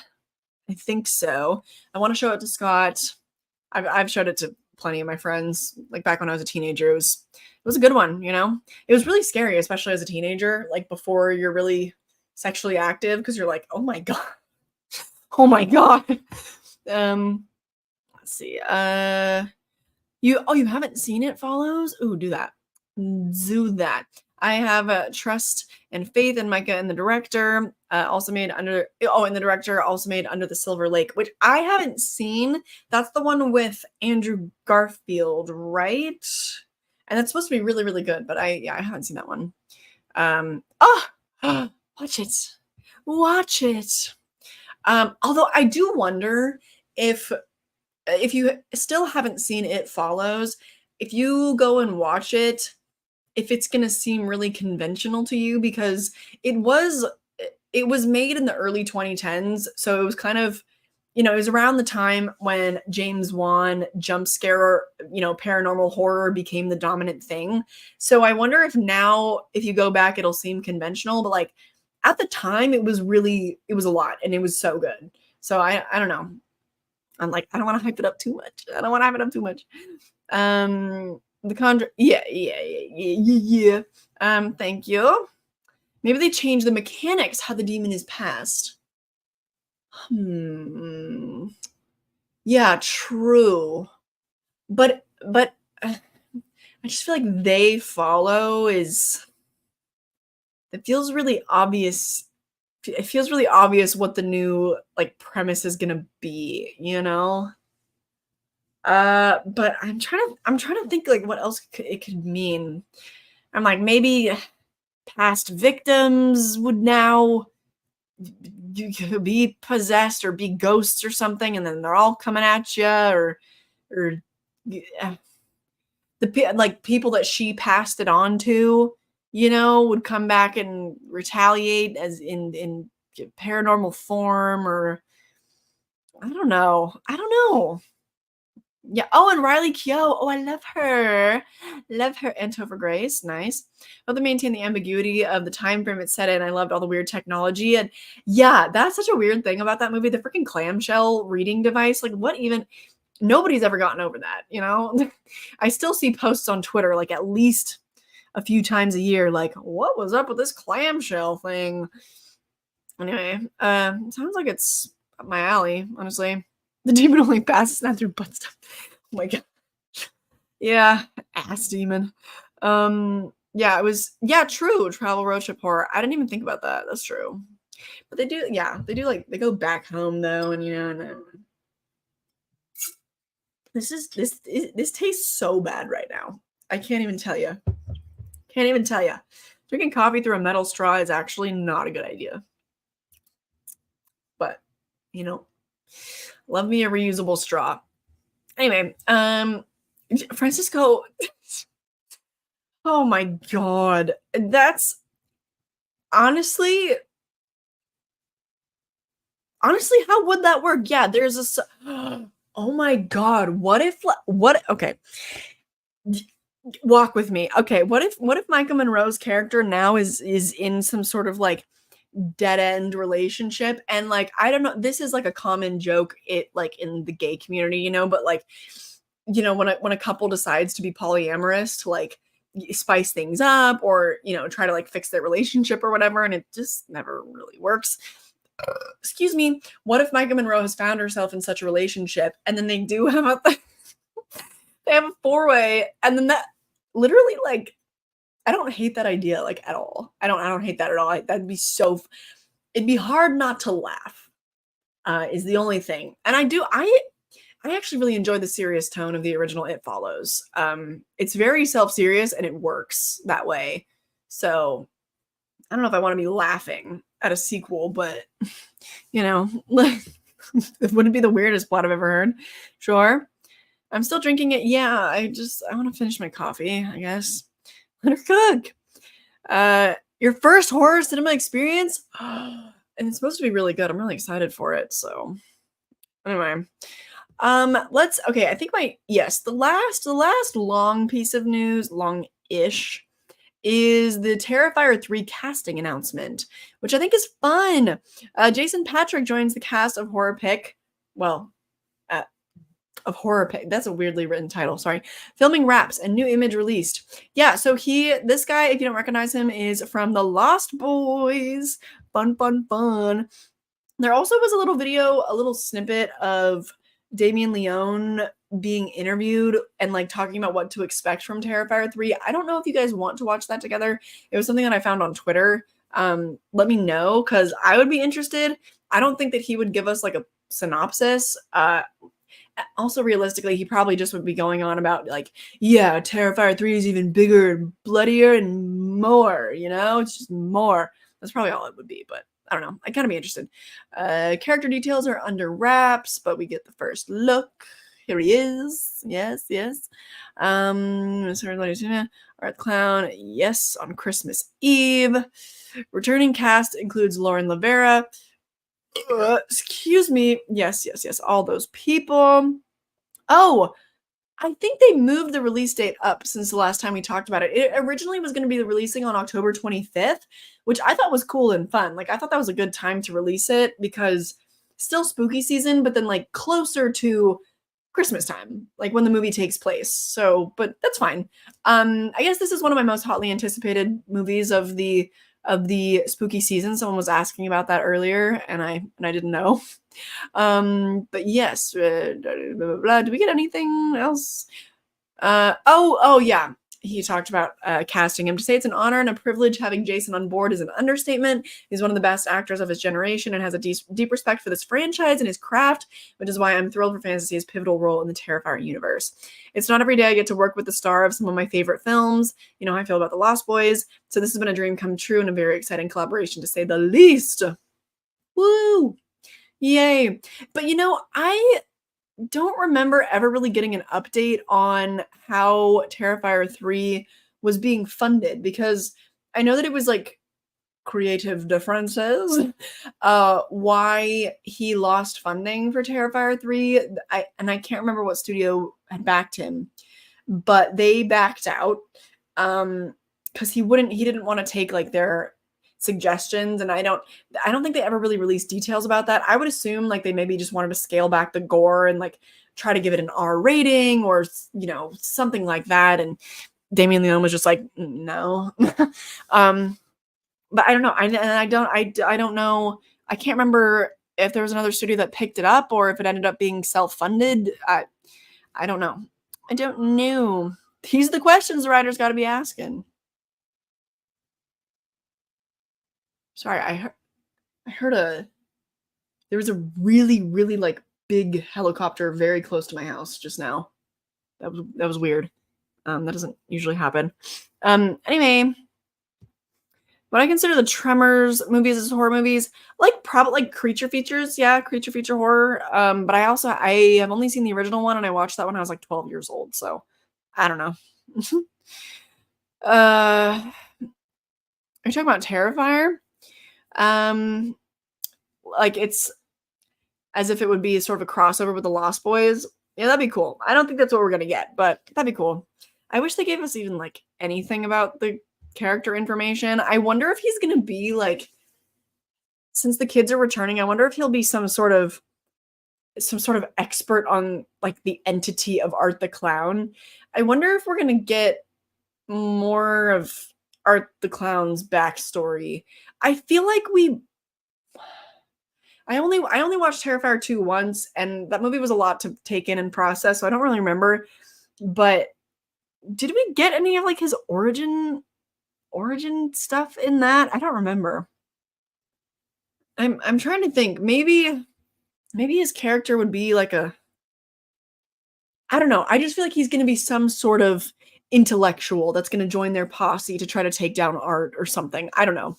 I think so. I want to show it to Scott. I've showed it to plenty of my friends. Like, back when I was a teenager, it was a good one, It was really scary, especially as a teenager, like before you're really sexually active, because you're like, oh my God. Oh my God. Let's see. You haven't seen It Follows? Ooh, do that. I have trust and faith in Micah and the director. And the director also made Under the Silver Lake, which I haven't seen. That's the one with Andrew Garfield, right? And that's supposed to be really, really good, but I haven't seen that one. Watch it. Watch it. Although I do wonder if you still haven't seen It Follows, if you go and watch it, if it's gonna seem really conventional to you because it was it was made in the early 2010s, so it was kind of, it was around the time when James Wan jump scare, paranormal horror became the dominant thing. So I wonder if now, if you go back, it'll seem conventional, but like at the time, it was a lot and it was so good. So I don't know. I'm like, I don't want to hype it up too much. I don't want to hype it up too much. The Conjure, yeah. Thank you. Maybe they change the mechanics how the demon is passed. Yeah, true. But I just feel like They Follow is, it feels really obvious. It feels really obvious what the new like premise is gonna be, but I'm trying to think like what else it could mean. I'm like, maybe past victims would now be possessed or be ghosts or something, and then they're all coming at you, or like people that she passed it on to, would come back and retaliate as in paranormal form, or I don't know. Yeah. Oh, and Riley Keough. Oh, I love her. Love her. And Topher Grace. Nice. But they maintain the ambiguity of the time frame it's set in. I loved all the weird technology. And yeah, that's such a weird thing about that movie. The freaking clamshell reading device. Like, what even? Nobody's ever gotten over that, I still see posts on Twitter, like at least a few times a year, like, what was up with this clamshell thing? Anyway, sounds like it's up my alley, honestly. The demon only passes not through butt stuff. Oh my god. Yeah, ass demon. Yeah, it was, true, travel road trip horror. I didn't even think about that. That's true. But they do, like, they go back home though, and this tastes so bad right now. I can't even tell you. Drinking coffee through a metal straw is actually not a good idea. But, love me a reusable straw. Anyway, Francisco, oh my god. That's honestly, how would that work? Yeah, there's a oh my god, okay, walk with me. Okay, what if Micah Monroe's character now is in some sort of like dead end relationship, and like, I don't know, this is like a common joke like in the gay community, but like, when a couple decides to be polyamorous to like spice things up, or try to like fix their relationship or whatever, and it just never really works. Excuse me. What if Micah Monroe has found herself in such a relationship, and then they do have they have a four-way, and then that literally, like, I don't hate that idea, like, at all. I don't hate that at all. That'd be it'd be hard not to laugh, is the only thing. And I actually really enjoy the serious tone of the original It Follows. It's very self-serious, and it works that way. So I don't know if I want to be laughing at a sequel, but it wouldn't be the weirdest plot I've ever heard. Sure. I'm still drinking it. Yeah, I want to finish my coffee, I guess. Let her cook. Your first horror cinema experience? And it's supposed to be really good. I'm really excited for it. So anyway, okay, I think the last long piece of news, long-ish, is the Terrifier 3 casting announcement, which I think is fun. Jason Patrick joins the cast of Horror Pick. Well, of Horror Pick. That's a weirdly written title. Sorry. Filming wraps and new image released. Yeah, so this guy, if you don't recognize him, is from The Lost Boys. Fun. There also was a little snippet of Damien Leone being interviewed and like talking about what to expect from Terrifier 3. I don't know if you guys want to watch that together. It was something that I found on Twitter. Let me know, because I would be interested. I don't think that he would give us like a synopsis. Also, realistically, he probably just would be going on about like, yeah, Terrifier 3 is even bigger and bloodier and more, it's just more. That's probably all it would be, but I don't know. I'd kind of be interested. Character details are under wraps, but we get the first look. Here he is. Yes, yes. Art Clown. Yes, on Christmas Eve. Returning cast includes Lauren Lavera. Excuse me. Yes, yes, yes. All those people. Oh, I think they moved the release date up since the last time we talked about it. It originally was going to be releasing on October 25th, which I thought was cool and fun. Like, I thought that was a good time to release it because still spooky season, but then like closer to Christmas time, like when the movie takes place. So, but that's fine. I guess this is one of my most hotly anticipated movies of the spooky season. Someone was asking about that earlier, and I didn't know. But yes, blah, blah, blah. Do we get anything else? Oh yeah. He talked about casting him. To say it's an honor and a privilege having Jason on board is an understatement. He's one of the best actors of his generation and has a deep respect for this franchise and his craft, which is why I'm thrilled for fans to see his pivotal role in the Terrifier universe. It's not every day I get to work with the star of some of my favorite films. You know how I feel about The Lost Boys. So this has been a dream come true and a very exciting collaboration, to say the least. Woo! Yay. But you know, I don't remember ever really getting an update on how Terrifier 3 was being funded, because I know that it was like creative differences, why he lost funding for Terrifier 3. I can't remember what studio had backed him, but they backed out because he didn't want to take like their suggestions, and I don't think they ever really released details about that. I would assume like they maybe just wanted to scale back the gore and like try to give it an R rating or, you know, something like that, and Damien Leone was just like, no. But I don't know. I don't know. I can't remember if there was another studio that picked it up or if it ended up being self-funded. I don't know. I don't know. These are the questions the writers got to be asking. Sorry, I heard there was a really, really like big helicopter very close to my house just now. That was weird. That doesn't usually happen. Anyway, what I consider the Tremors movies as horror movies, like probably like creature features, yeah, creature feature horror. But I have only seen the original one, and I watched that when I was like 12 years old. So I don't know. Are you talking about Terrifier? Like it's as if it would be sort of a crossover with the Lost Boys. Yeah, that'd be cool. I don't think that's what we're gonna get, but that'd be cool. I wish they gave us even like anything about the character information. I wonder if he's gonna be like, since the kids are returning, I wonder if he'll be some sort of expert on like the entity of Art the Clown. I wonder if we're gonna get more of Art the Clown's backstory. I feel like I only watched Terrifier 2 once, and that movie was a lot to take in and process, so I don't really remember. But did we get any of like his origin stuff in that? I don't remember. I'm trying to think. Maybe his character would be like I don't know. I just feel like he's going to be some sort of intellectual that's going to join their posse to try to take down Art or something. I don't know.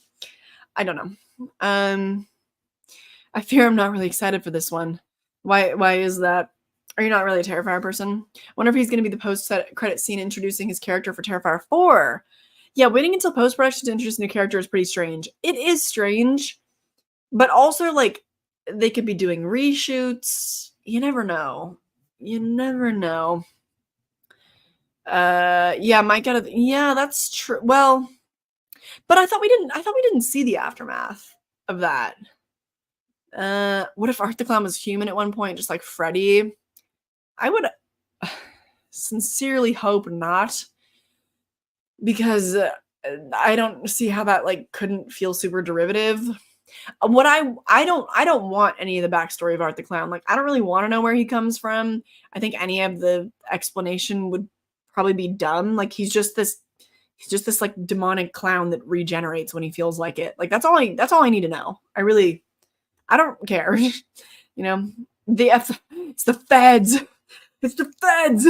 I fear I'm not really excited for this one. Why is that? Are you not really a Terrifier person? Wonder if he's going to be the post-credit scene introducing his character for Terrifier 4. Yeah, waiting until post-production to introduce a new character is pretty strange. It is strange, but also, like, they could be doing reshoots. You never know. Yeah, yeah, that's true. Well, but I thought we didn't see the aftermath of that. What if Art the Clown was human at one point, just like Freddy? I would sincerely hope not, because I don't see how that like couldn't feel super derivative. What I don't want any of the backstory of Art the Clown. Like, I don't really want to know where he comes from. I think any of the explanation would probably be dumb. Like, he's just this like demonic clown that regenerates when he feels like it. Like, that's all I need to know. I don't care. You know, it's the feds. It's the feds.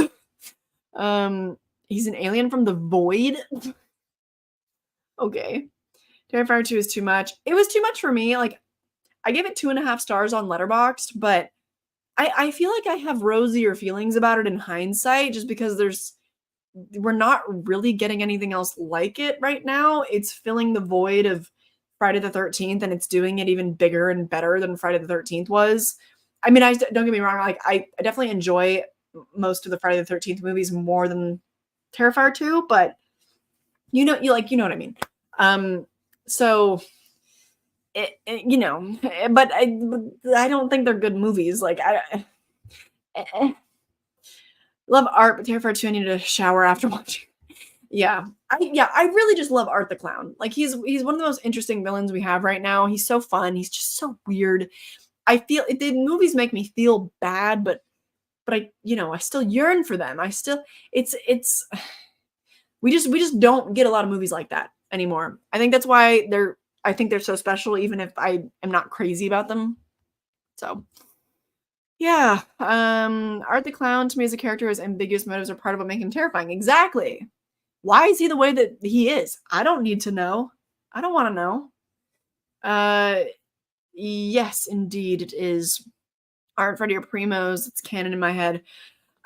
He's an alien from the void. Okay. Terrifier 2 is too much. It was too much for me. Like, I gave it 2.5 stars on Letterboxd, but I feel like I have rosier feelings about it in hindsight, just because we're not really getting anything else like it right now. It's filling the void of Friday the 13th, and it's doing it even bigger and better than Friday the 13th was. I mean, don't get me wrong, like I definitely enjoy most of the Friday the 13th movies more than Terrifier 2, but you know what I mean. So but I don't think they're good movies. Like I love art, but Terrifier 2 I needed a shower after watching. Yeah. I really just love Art the Clown. Like he's one of the most interesting villains we have right now. He's so fun. He's just so weird. I feel the movies make me feel bad, but I still yearn for them. It's we just don't get a lot of movies like that anymore. I think that's why they're so special, even if I am not crazy about them. So yeah. Art the Clown to me as a character has ambiguous motives are part of what make him terrifying. Exactly. Why is he the way that he is? I don't need to know. I don't want to know. Yes, indeed it is. Art Freddy or Primos. It's canon in my head.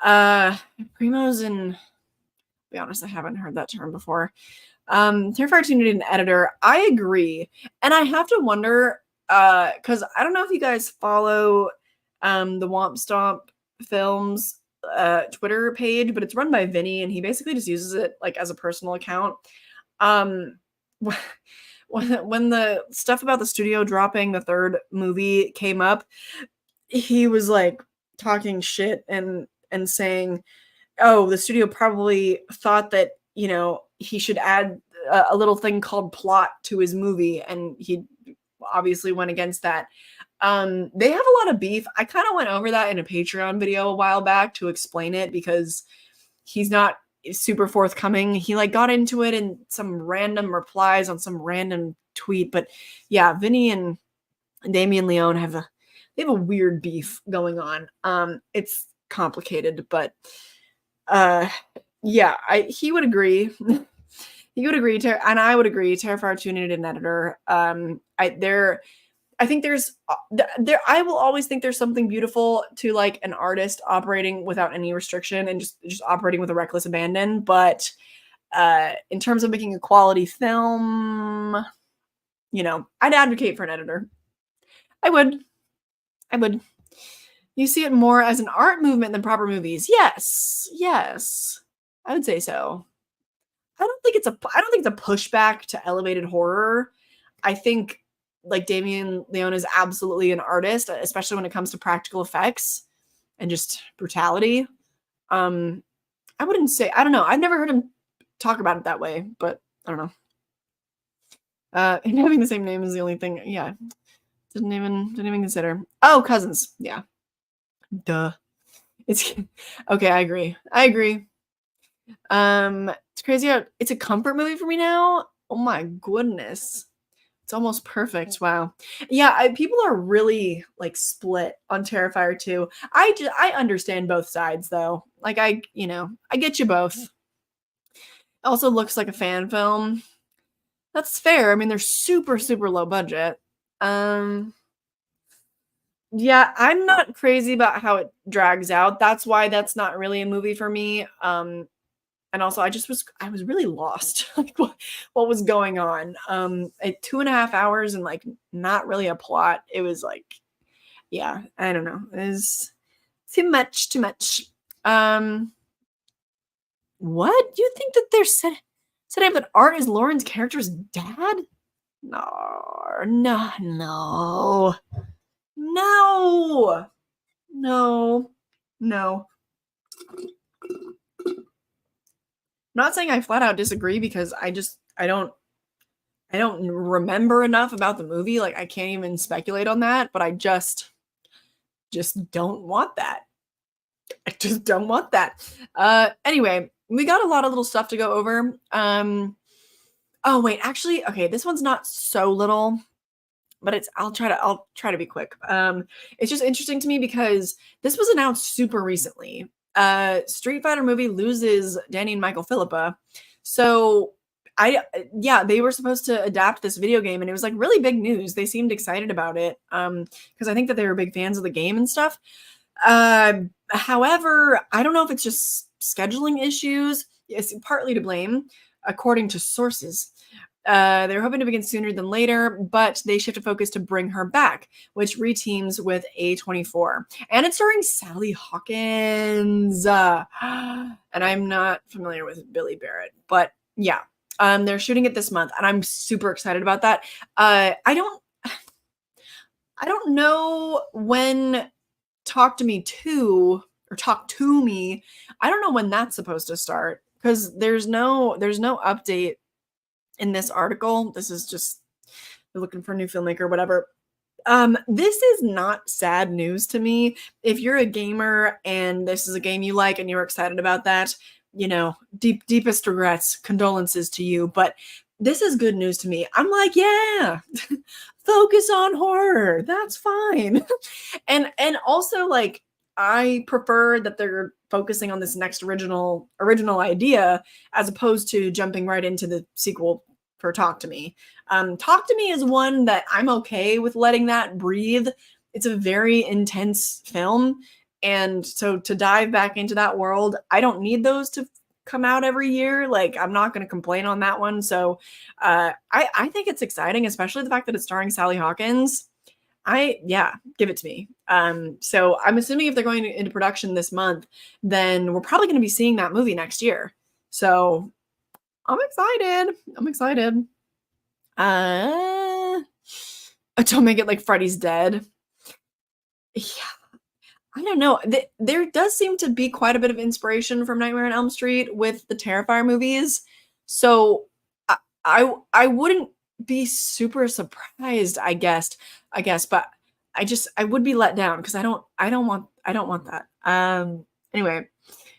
Primos and, to be honest, I haven't heard that term before. Terrifier 2 needed an editor. I agree. And I have to wonder, because I don't know if you guys follow the Womp Stomp Films Twitter page, but it's run by Vinny, and he basically just uses it like as a personal account. When the stuff about the studio dropping the third movie came up, he was like talking shit and saying, oh, the studio probably thought that, he should add a little thing called plot to his movie, and he obviously went against that. They have a lot of beef. I kind of went over that in a Patreon video a while back to explain it, because he's not super forthcoming. He like got into it in some random replies on some random tweet, but yeah, Vinny and Damien Leone have a weird beef going on. It's complicated, but yeah, he would agree. He would agree, and I would agree. Terrifier 2 needed an editor. I think I will always think there's something beautiful to like an artist operating without any restriction and just operating with a reckless abandon. But in terms of making a quality film, I'd advocate for an editor. I would. You see it more as an art movement than proper movies. Yes. I would say so. I don't think it's a pushback to elevated horror. I think like Damien Leone is absolutely an artist, especially when it comes to practical effects and just brutality. I wouldn't say, I don't know. I've never heard him talk about it that way, but I don't know. And having the same name is the only thing. Yeah. Didn't even consider. Oh, cousins. Yeah. Duh. It's okay. I agree. It's crazy how it's a comfort movie for me now. Oh my goodness. It's almost perfect. Wow. Yeah, people are really like split on Terrifier 2. I understand both sides though. Like I get you both. It also looks like a fan film. That's fair. I mean, they're super, super low budget. Yeah, I'm not crazy about how it drags out. That's why that's not really a movie for me. And also I was really lost. Like what was going on? At 2.5 hours and like not really a plot. It was like, yeah, I don't know. It was too much. What? You think that they're setting up that Art is Lauren's character's dad? No. Not saying I flat out disagree, because I don't remember enough about the movie. Like I can't even speculate on that, but I just don't want that. I just don't want that. Anyway, we got a lot of little stuff to go over. Oh wait, actually, okay, this one's not so little, but I'll try to be quick. It's just interesting to me because this was announced super recently. Street Fighter movie loses Danny and Michael Philippa. So yeah, they were supposed to adapt this video game, and it was like really big news. They seemed excited about it, because I think that they were big fans of the game and stuff. However, I don't know if it's just scheduling issues. It's partly to blame, according to sources. They were hoping to begin sooner than later, but they shifted focus to bring her back, which reteams with A24. And it's starring Sally Hawkins. And I'm not familiar with Billy Barrett, but yeah. They're shooting it this month, and I'm super excited about that. I don't know when Talk to Me 2 or Talk to Me. I don't know when that's supposed to start, because there's no update in this article. This is just, they're looking for a new filmmaker, whatever. This is not sad news to me. If you're a gamer and this is a game you like and you're excited about that, you know, deepest regrets, condolences to you. But this is good news to me. I'm like, yeah, focus on horror. That's fine. and also, like, I prefer that they're focusing on this next original idea, as opposed to jumping right into the sequel for Talk to Me. Talk to Me is one that I'm okay with letting that breathe. It's a very intense film. And so to dive back into that world, I don't need those to come out every year. Like, I'm not going to complain on that one. So I think it's exciting, especially the fact that it's starring Sally Hawkins. Give it to me. So I'm assuming if they're going into production this month, then we're probably going to be seeing that movie next year. So I'm excited. Don't make it like Freddy's Dead. Yeah. I don't know. There does seem to be quite a bit of inspiration from Nightmare on Elm Street with the Terrifier movies. So I wouldn't be super surprised, I guess, but I would be let down, because I don't want that. Anyway,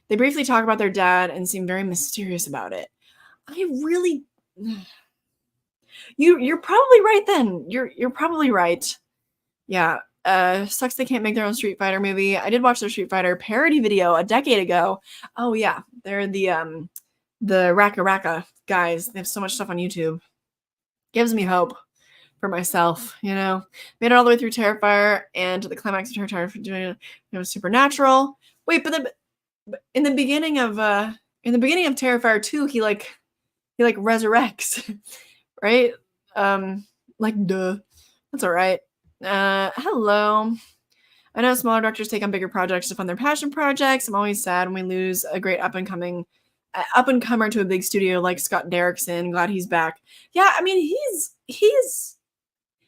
they briefly talk about their dad and seem very mysterious about it. I really You're probably right then. You're probably right. Yeah. Sucks they can't make their own Street Fighter movie. I did watch their Street Fighter parody video a decade ago. Oh yeah, they're the Raka Raka guys. They have so much stuff on YouTube. Gives me hope for myself, you know. Made it all the way through Terrifier and to the climax of Terrifier for doing it. It was supernatural. Wait, but in the beginning of Terrifier 2, he resurrects, right? Like duh. That's all right. Hello. I know smaller directors take on bigger projects to fund their passion projects. I'm always sad when we lose a great up-and-comer to a big studio like Scott Derrickson. Glad he's back. Yeah, I mean, he's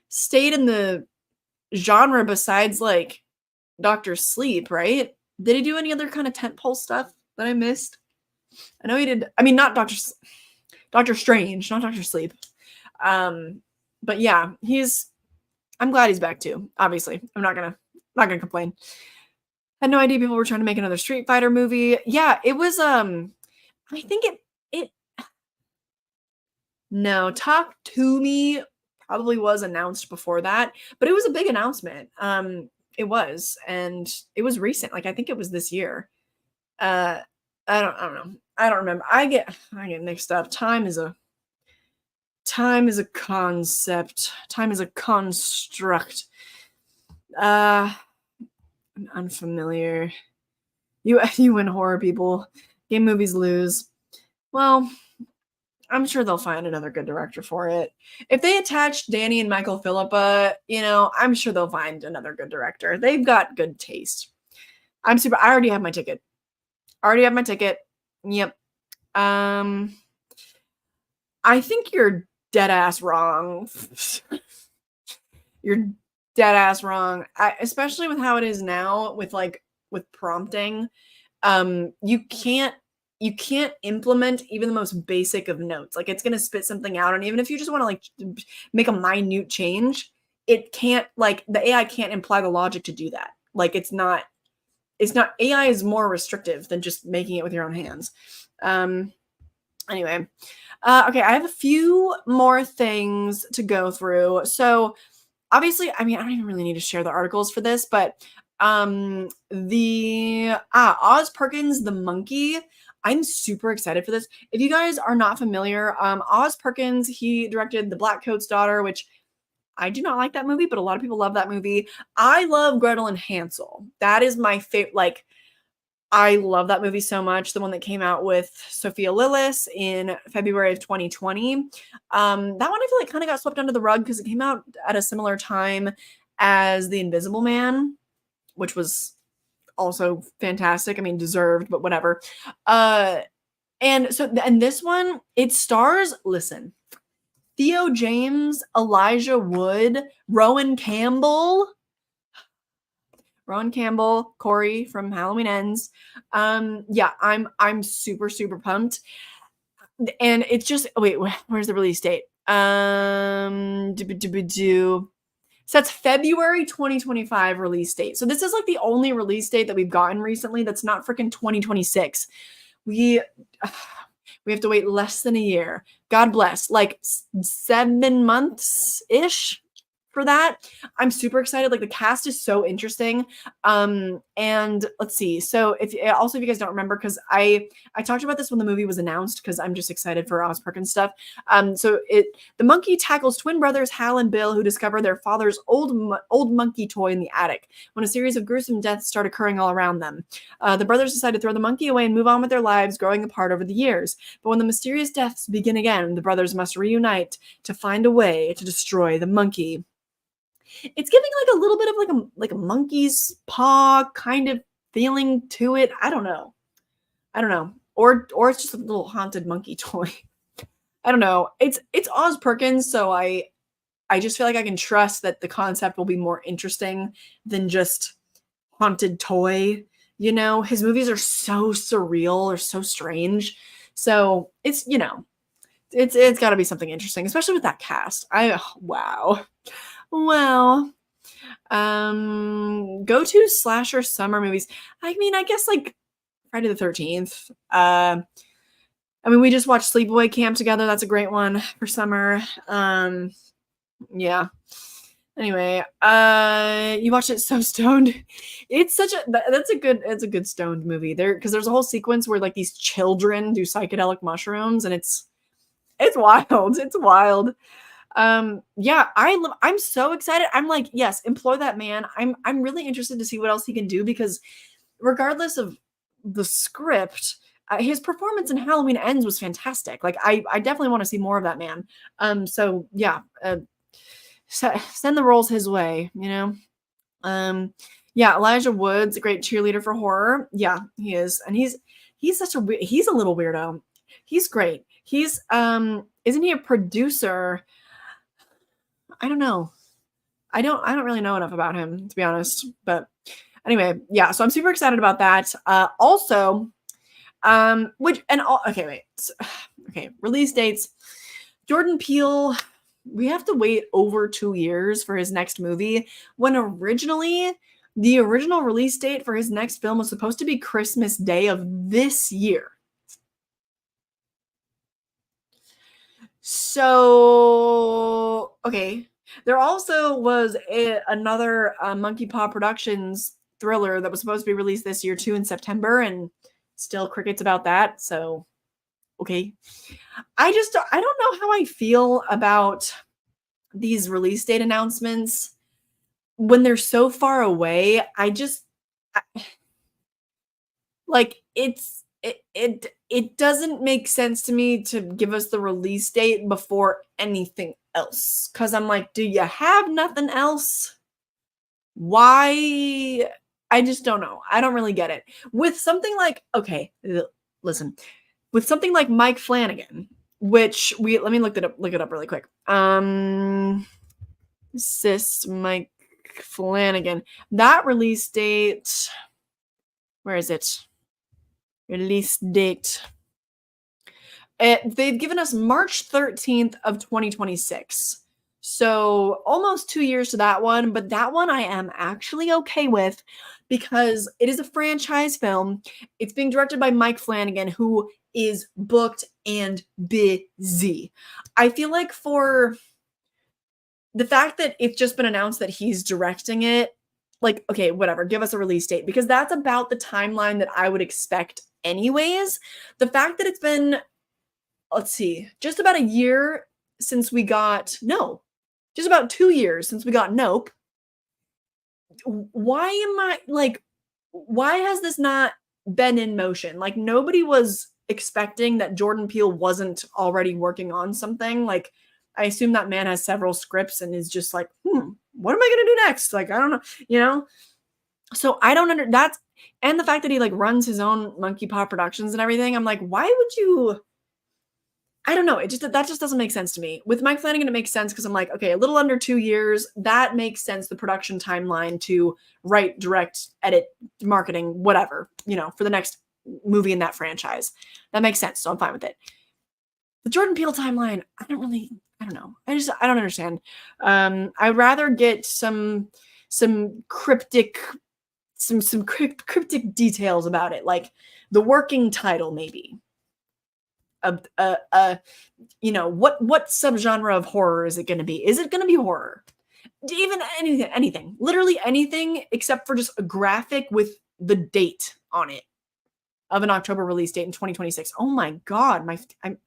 stayed in the genre besides like Dr. Sleep, right? Did he do any other kind of tentpole stuff that I missed? I know he did. I mean, not Doctor Strange, not Dr. Sleep. But yeah, I'm glad he's back too. Obviously, I'm not gonna complain. Had no idea people were trying to make another Street Fighter movie. Yeah, it was. I think it. No, Talk to Me probably was announced before that, but it was a big announcement. It was, and it was recent. Like, I think it was this year. I don't know. I don't remember. I get mixed up. Time is a concept. Time is a construct. I'm unfamiliar. You win, horror people. Game movies lose. Well, I'm sure they'll find another good director for it. If they attach Danny and Michael Philippa, I'm sure they'll find another good director. They've got good taste. I already have my ticket. Yep. I think you're dead ass wrong. You're dead ass wrong. Especially with how it is now with prompting. You can't implement even the most basic of notes. Like, it's going to spit something out. And even if you just want to make a minute change, it can't, the AI can't imply the logic to do that. Like, it's not, AI is more restrictive than just making it with your own hands. Anyway, okay, I have a few more things to go through. So obviously, I mean, I don't even really need to share the articles for this, but Oz Perkins the Monkey. I'm super excited for this. If you guys are not familiar, Oz Perkins, he directed The Black Coat's Daughter, which I do not like that movie, but a lot of people love that movie. I love Gretel and Hansel. That is my favorite. Like, I love that movie so much. The one that came out with Sophia Lillis in February of 2020. That one I feel like kind of got swept under the rug because it came out at a similar time as The Invisible Man, which was also fantastic. I mean, deserved, but whatever. And this one, it stars, listen, Theo James, Elijah Wood, Rowan Campbell, Corey from Halloween Ends. Yeah, I'm super, super pumped. And it's just, wait, where's the release date? So that's February 2025 release date. So this is like the only release date that we've gotten recently that's not freaking 2026. We have to wait less than a year. God bless. Like 7 months-ish for that. I'm super excited. Like, the cast is so interesting. And let's see. So if you guys don't remember, because I talked about this when the movie was announced, because I'm just excited for Oz Perkins stuff. The monkey tackles twin brothers Hal and Bill, who discover their father's old monkey toy in the attic when a series of gruesome deaths start occurring all around them. The brothers decide to throw the monkey away and move on with their lives, growing apart over the years. But when the mysterious deaths begin again, the brothers must reunite to find a way to destroy the monkey. It's giving like a little bit of like a monkey's paw kind of feeling to it. I don't know. Or it's just a little haunted monkey toy. I don't know. It's Oz Perkins, so I just feel like I can trust that the concept will be more interesting than just haunted toy. You know, his movies are so surreal or so strange. So it's, you know, it's got to be something interesting, especially with that cast. Wow. Well, go-to slasher summer movies. I mean, I guess like Friday the 13th. I mean, we just watched Sleepaway Camp together. That's a great one for summer. Yeah. Anyway, you watched it so stoned. It's a good stoned movie. Because there's a whole sequence where like these children do psychedelic mushrooms, and it's wild. It's wild. Yeah, I'm so excited. I'm like, yes, employ that man. I'm really interested to see what else he can do, because regardless of the script, his performance in Halloween Ends was fantastic. Like, I definitely want to see more of that man. So yeah, send the roles his way, you know. Yeah, Elijah Wood's a great cheerleader for horror. Yeah, he is. And he's he's a little weirdo. He's great. He's isn't he a producer? I don't know. I don't really know enough about him, to be honest. But anyway, yeah. So I'm super excited about that. Also, release dates. Jordan Peele. We have to wait over 2 years for his next movie, when originally the original release date for his next film was supposed to be Christmas Day of this year. So, okay. There also was another Monkey Paw Productions thriller that was supposed to be released this year too, in September, and still crickets about that. So, okay. I don't know how I feel about these release date announcements when they're so far away. Like, it doesn't make sense to me to give us the release date before anything else, because I'm like, do you have nothing else? Why? I just don't know. I don't really get it. With something like, okay, listen, with something like Mike Flanagan, which let me look it up really quick. Mike Flanagan, that release date, where is it? Release date. They've given us March 13th of 2026. So almost 2 years to that one, but that one I am actually okay with, because it is a franchise film. It's being directed by Mike Flanagan, who is booked and busy. I feel like for the fact that it's just been announced that he's directing it, like, okay, whatever, give us a release date, because that's about the timeline that I would expect anyways. The fact that it's been, let's see, just about a year since we got, no, just about 2 years since we got Nope. Why am I like, why has this not been in motion? Like, nobody was expecting that Jordan Peele wasn't already working on something. Like, I assume that man has several scripts and is just like, what am I gonna do next? Like, I don't know, you know? So I don't that's, and the fact that he like runs his own Monkey Paw Productions and everything, I'm like, why would you? I don't know. It just, that just doesn't make sense to me. With Mike Flanagan, it makes sense because I'm like, okay, a little under 2 years, that makes sense. The production timeline to write, direct, edit, marketing, whatever, you know, for the next movie in that franchise. That makes sense. So I'm fine with it. The Jordan Peele timeline, I don't know. I don't understand. I'd rather get some cryptic details about it, like the working title, maybe. You know, what subgenre of horror is it going to be? Is it going to be horror? Even anything, literally anything except for just a graphic with the date on it of an October release date in 2026. Oh my God. I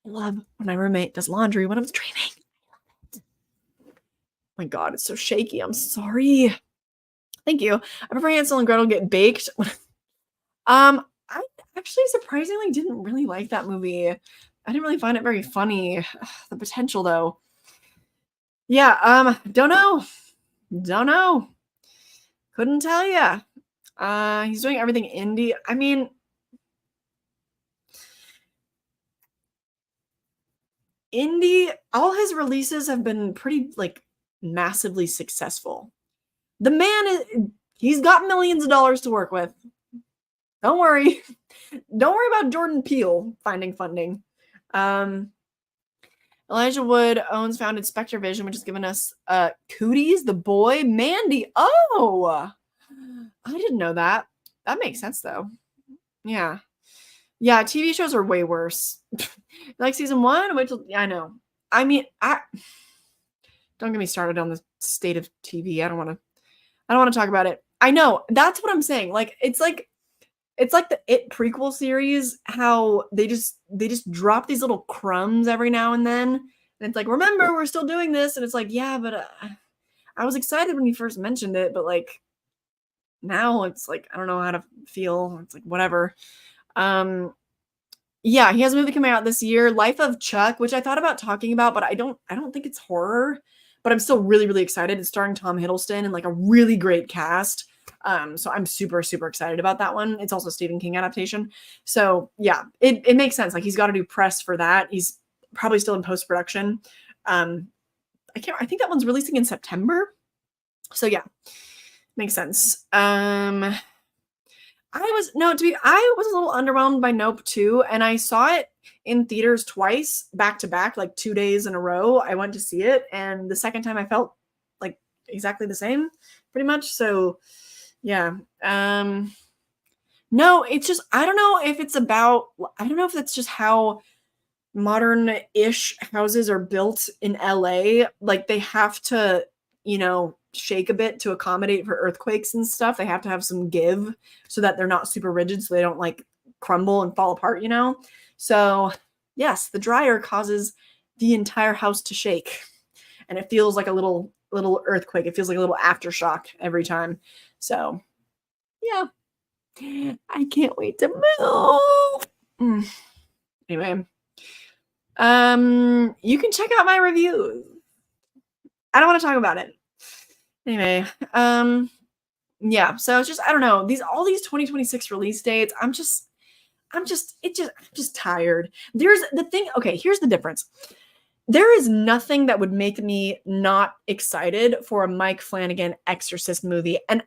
love when my roommate does laundry when I'm streaming. My God, it's so shaky. I'm sorry. Thank you. I prefer Hansel and Gretel get baked. I actually surprisingly didn't really like that movie. I didn't really find it very funny. The potential though. Yeah, don't know. Couldn't tell ya. He's doing everything indie. I mean, indie, all his releases have been pretty like massively successful. The man he's got millions of dollars to work with. Don't worry. Don't worry about Jordan Peele finding funding. Elijah Wood owns, founded Spectre Vision, which has given us Cooties, The Boy, Mandy. Oh, I didn't know that. That makes sense though. Yeah. Yeah, TV shows are way worse. Like season 1, wait till, yeah, I know. I mean, don't get me started on the state of TV. I don't want to talk about it. I know. That's what I'm saying. Like, it's like the It prequel series, how they just drop these little crumbs every now and then. And it's like, remember, we're still doing this. And it's like, yeah, but I was excited when you first mentioned it, but like now it's like, I don't know how to feel. It's like, whatever. Yeah, he has a movie coming out this year, Life of Chuck, which I thought about talking about, but I don't think it's horror, but I'm still really, really excited. It's starring Tom Hiddleston and like a really great cast. So I'm super, super excited about that one. It's also a Stephen King adaptation. So yeah, it makes sense. Like, he's got to do press for that. He's probably still in post-production. I think that one's releasing in September. So yeah, makes sense. I was a little underwhelmed by Nope too, and I saw it in theaters twice, back to back, like 2 days in a row. I went to see it, and the second time I felt like exactly the same, pretty much. So, yeah. No, it's just, I don't know if that's just how modern-ish houses are built in LA. Like, they have to, shake a bit to accommodate for earthquakes and stuff. They have to have some give so that they're not super rigid, so they don't like crumble and fall apart, So yes, the dryer causes the entire house to shake, and it feels like a little earthquake. It feels like a little aftershock every time. So yeah, I can't wait to move. Anyway, you can check out my review. I don't want to talk about it. Anyway, yeah, so it's just, I don't know, all these 2026 release dates, I'm just tired. Here's the difference. There is nothing that would make me not excited for a Mike Flanagan Exorcist movie. And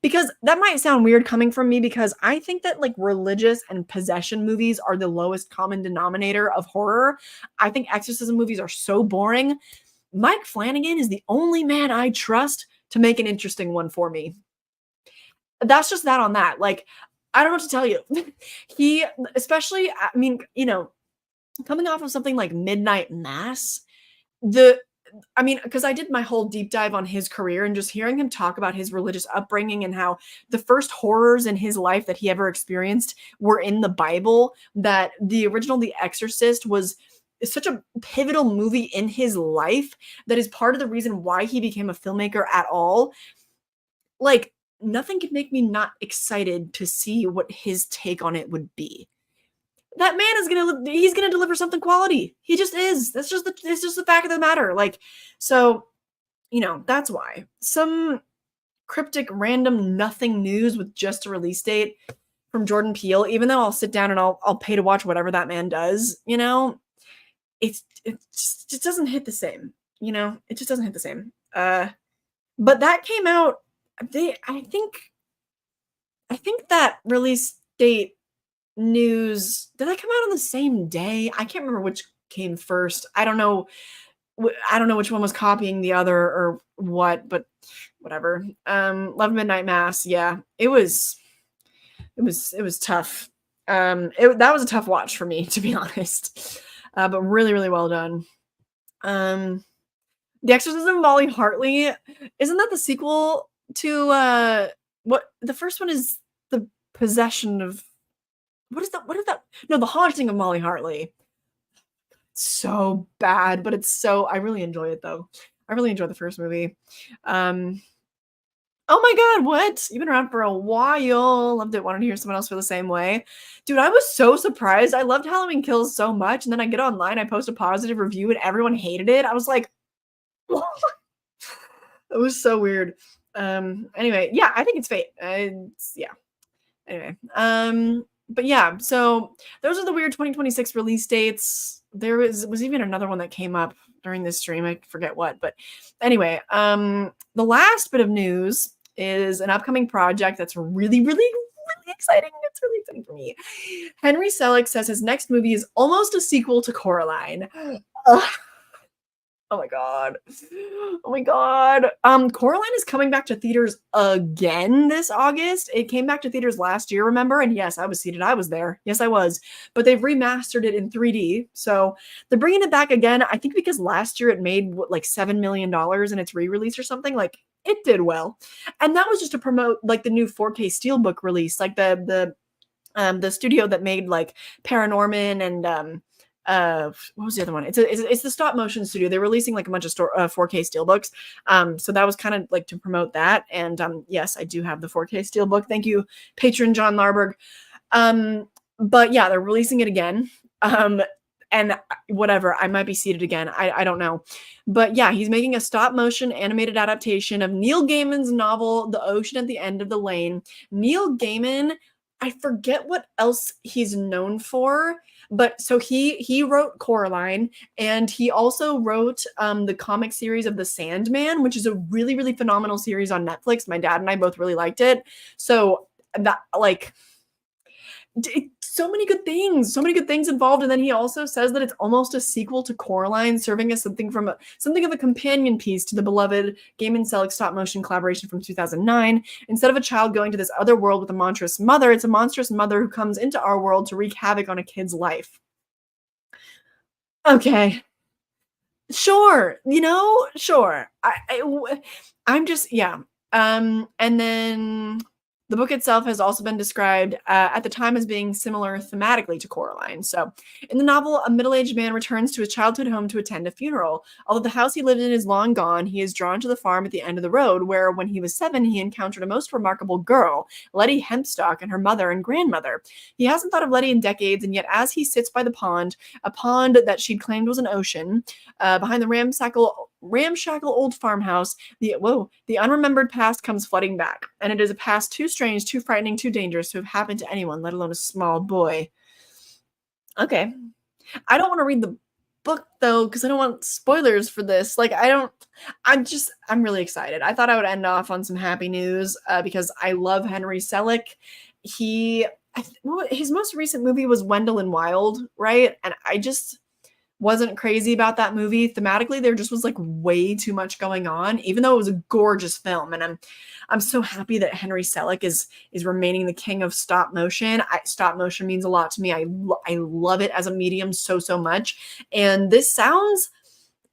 because that might sound weird coming from me, because I think that like religious and possession movies are the lowest common denominator of horror. I think exorcism movies are so boring. Mike Flanagan is the only man I trust to make an interesting one for me. That's just that on that. Like, I don't know what to tell you. He, especially, I mean, coming off of something like Midnight Mass, the I mean, because I did my whole deep dive on his career and just hearing him talk about his religious upbringing and how the first horrors in his life that he ever experienced were in the Bible, that the original The Exorcist was such a pivotal movie in his life that is part of the reason why he became a filmmaker at all. Like, nothing could make me not excited to see what his take on it would be. That man is he's gonna deliver something quality. He just is. It's just the fact of the matter. Like, so, that's why. Some cryptic random nothing news with just a release date from Jordan Peele, even though I'll sit down and I'll pay to watch whatever that man does, it just doesn't hit the same. It just doesn't hit the same. But that came out, I think that release date news, did that come out on the same day? I can't remember which came first. I don't know which one was copying the other or what, but whatever. Love Midnight Mass. Yeah, it was tough. That was a tough watch for me, to be honest. But really, really well done. The Exorcism of Molly Hartley, isn't that the sequel to what the first one is? The Possession of, what is that? No, The Haunting of Molly Hartley. So bad, but I really enjoy it though. I really enjoy the first movie. Oh my god, what? You've been around for a while. Loved it. Wanted to hear someone else feel the same way. Dude, I was so surprised. I loved Halloween Kills so much, and then I get online, I post a positive review, and everyone hated it. I was like, what? It was so weird. Anyway, yeah, I think it's fate. Yeah. Anyway, but yeah, so those are the weird 2026 release dates. There was even another one that came up during this stream. I forget what, but anyway, the last bit of news is an upcoming project that's really, really, really exciting. It's really exciting for me. Henry Selick says his next movie is almost a sequel to Coraline. Oh my god. Oh my god. Coraline is coming back to theaters again this August. It came back to theaters last year, remember? And yes, I was seated. I was there. Yes, I was. But they've remastered it in 3D. So they're bringing it back again. I think because last year it made like $7 million in its re-release or something. Like, it did well. And that was just to promote like the new 4K Steelbook release, like the studio that made like Paranorman and what was the other one? It's the stop motion studio. They're releasing like a bunch of 4K steelbooks. So that was kind of like to promote that. And yes, I do have the 4K steelbook. Thank you, patron John Larberg. But yeah, they're releasing it again. And whatever, I might be seated again. I don't know. But yeah, he's making a stop motion animated adaptation of Neil Gaiman's novel, The Ocean at the End of the Lane. Neil Gaiman, I forget what else he's known for, but so he wrote Coraline, and he also wrote the comic series of The Sandman, which is a really, really phenomenal series on Netflix. My dad and I both really liked it. So that, like, so many good things involved. And then he also says that it's almost a sequel to Coraline, serving as something of a companion piece to the beloved Gaiman Selick stop motion collaboration from 2009. Instead of a child going to this other world with a monstrous mother, it's a monstrous mother who comes into our world to wreak havoc on a kid's life. Okay. Sure. Sure. I'm just, yeah. And then the book itself has also been described at the time as being similar thematically to Coraline. So in the novel, a middle-aged man returns to his childhood home to attend a funeral. Although the house he lived in is long gone, he is drawn to the farm at the end of the road, where when he was 7, he encountered a most remarkable girl, Letty Hempstock, and her mother and grandmother. He hasn't thought of Letty in decades, and yet as he sits by the pond, a pond that she'd claimed was an ocean, behind the ramshackle old farmhouse, the unremembered past comes flooding back, and it is a past too strange, too frightening, too dangerous to have happened to anyone, let alone a small boy. Okay. I don't want to read the book though, because I don't want spoilers for this. Like, I'm really excited. I thought I would end off on some happy news because I love Henry Selick. His most recent movie was Wendell and Wild, right? And I just wasn't crazy about that movie. Thematically, there just was like way too much going on, even though it was a gorgeous film. And I'm so happy that Henry Selick is remaining the king of stop motion. Stop motion means a lot to me. I love it as a medium so much. And this sounds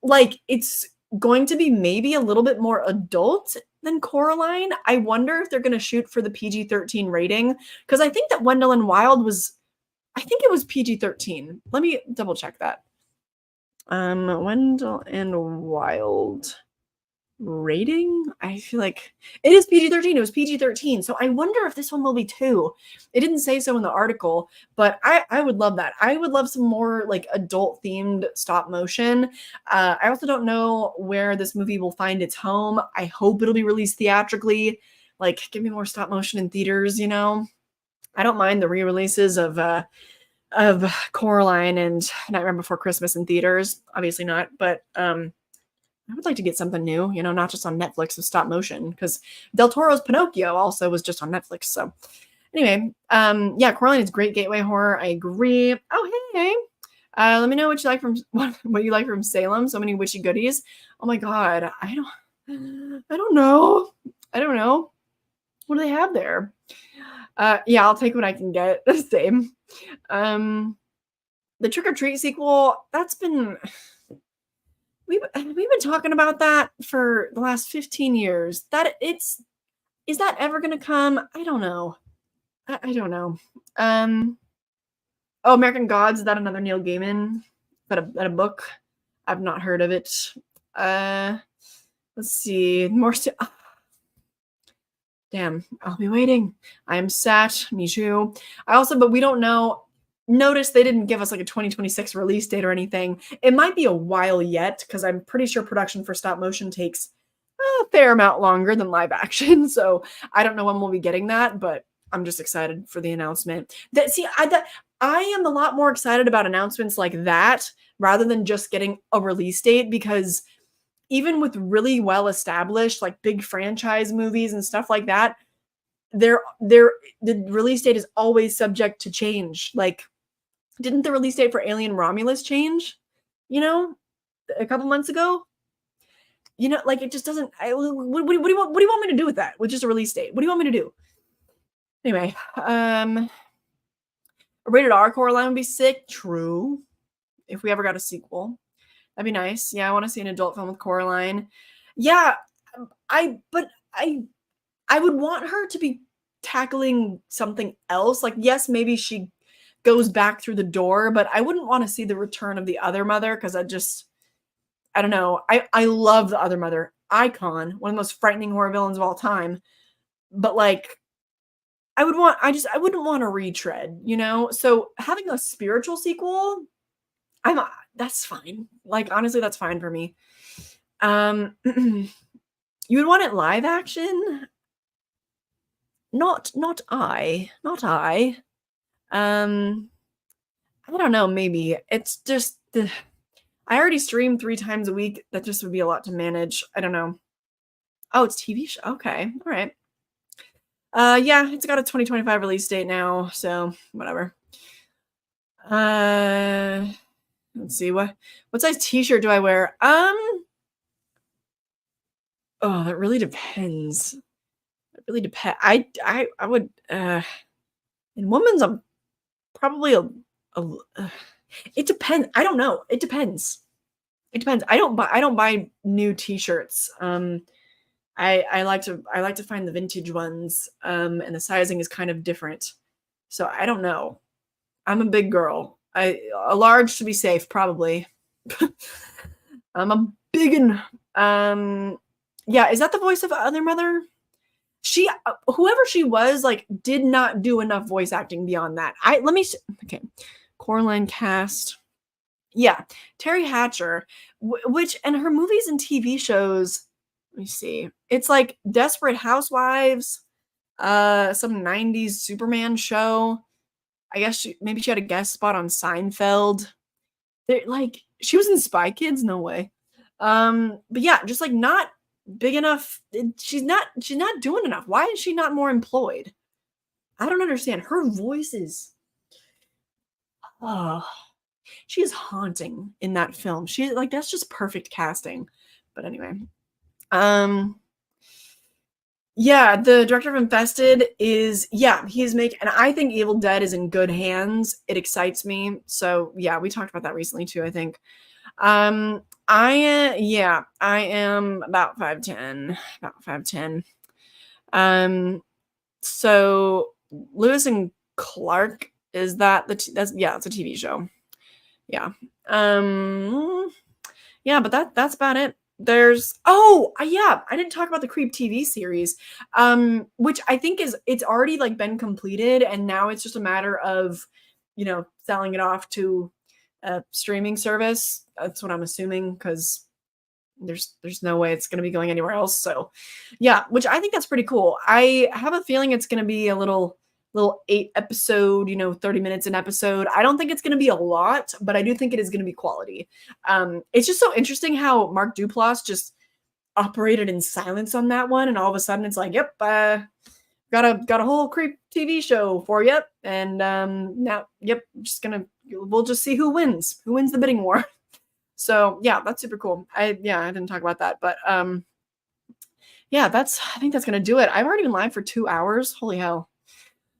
like it's going to be maybe a little bit more adult than Coraline. I wonder if they're going to shoot for the PG-13 rating, because I think that Wendell and Wild was, I think it was PG-13. Let me double check that. Wendell and Wild rating, I feel like it is PG-13. It was PG-13. So I wonder if this one will be too. It didn't say so in the article, but I would love that. I would love some more like adult themed stop motion. I also don't know where this movie will find its home. I hope it'll be released theatrically. Like, give me more stop motion in theaters, you know? I don't mind the re-releases of Coraline and Nightmare Before Christmas in theaters. Obviously not, but I would like to get something new, you know, not just on Netflix with stop motion, because Del Toro's Pinocchio also was just on Netflix. So anyway, yeah, Coraline is great gateway horror. I agree. Oh, hey. Let me know what you like from what you like from Salem. So many witchy goodies. Oh my God. I don't know. What do they have there? Yeah, I'll take what I can get. Same. The Trick or Treat sequel, that's been, we've been talking about that for the last 15 years. Is that ever gonna come? I don't know. I don't know. Oh, American Gods, is that another Neil Gaiman? Is that a book? I've not heard of it. Let's see. Damn, I'll be waiting. I am sad. Me too. But we don't know. Notice they didn't give us like a 2026 release date or anything. It might be a while yet, because I'm pretty sure production for stop motion takes a fair amount longer than live action. So I don't know when we'll be getting that, but I'm just excited for the announcement. I am a lot more excited about announcements like that rather than just getting a release date, because even with really well established like big franchise movies and stuff like that, the release date is always subject to change. Like, didn't the release date for Alien Romulus change, you know, a couple months ago? You know, like, it just doesn't. What do you want me to do with that? With just a release date? What do you want me to do? Anyway, a rated R Coraline would be sick. True. If we ever got a sequel, that'd be nice. Yeah, I want to see an adult film with Coraline. Yeah, I would want her to be tackling something else. Like, yes, maybe she goes back through the door, but I wouldn't want to see the return of the other mother, because I don't know. I love the other mother. Icon, one of the most frightening horror villains of all time. But like, I wouldn't want a retread, you know? So having a spiritual sequel, that's fine. Like, honestly, that's fine for me. You would want it live action? Not I. I don't know, maybe. It's just I already stream 3 times a week. That just would be a lot to manage. I don't know. Oh, it's TV show. Okay. All right. Yeah, it's got a 2025 release date now, so whatever. Let's see, what size t-shirt do I wear? Oh, that really depends. It really depends. I would in women's I'm probably it depends. I don't know. It depends. I don't buy new t-shirts. I like to find the vintage ones. And the sizing is kind of different. So I don't know. I'm a big girl. A large to be safe, probably. I'm a big one. Yeah, is that the voice of Other Mother? She, whoever she was, like, did not do enough voice acting beyond that. Okay. Coraline cast. Yeah, Terry Hatcher, and her movies and TV shows, let me see. It's like Desperate Housewives, some 90s Superman show. I guess maybe she had a guest spot on Seinfeld. Like, she was in Spy Kids, no way. But yeah, just like not big enough. She's not doing enough. Why is she not more employed? I don't understand. Her voice is she is haunting in that film. She, like, that's just perfect casting. But anyway. Yeah, the director of Infested he's making, and I think Evil Dead is in good hands. It excites me. So yeah, we talked about that recently too, I think. I am about 5'10", about 5'10". So Lewis and Clark, is that that's it's a TV show. Yeah. Yeah, but that's about it. There's yeah, I didn't talk about the Creep TV series, which I think it's already like been completed, and now it's just a matter of, selling it off to a streaming service. That's what I'm assuming, because there's no way it's going to be going anywhere else. So yeah, which I think that's pretty cool. I have a feeling it's going to be a little 8 episode, 30 minutes an episode. I don't think it's going to be a lot, but I do think it is going to be quality. It's just so interesting how Mark Duplass just operated in silence on that one, and all of a sudden it's like, yep, got a whole Creep TV show for you, and now, yep, we'll just see who wins the bidding war. So yeah, that's super cool. I didn't talk about that, but yeah, I think that's gonna do it. I've already been live for 2 hours. Holy hell.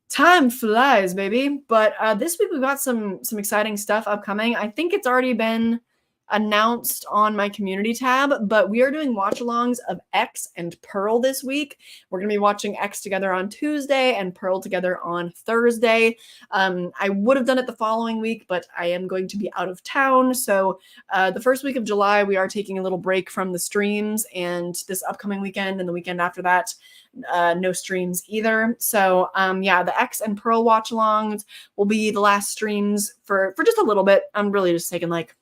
Time flies, baby. But this week we've got some exciting stuff upcoming. I think it's already been announced on my community tab, but we are doing watch-alongs of X and Pearl this week. We're going to be watching X together on Tuesday and Pearl together on Thursday. I would have done it the following week, but I am going to be out of town. So the first week of July, we are taking a little break from the streams, and this upcoming weekend and the weekend after that, no streams either. So the X and Pearl watch-alongs will be the last streams for just a little bit. I'm really just taking like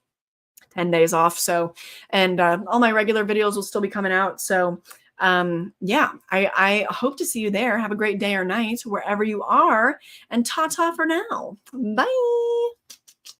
10 days off. So, and all my regular videos will still be coming out. So, I hope to see you there. Have a great day or night wherever you are, and ta-ta for now. Bye.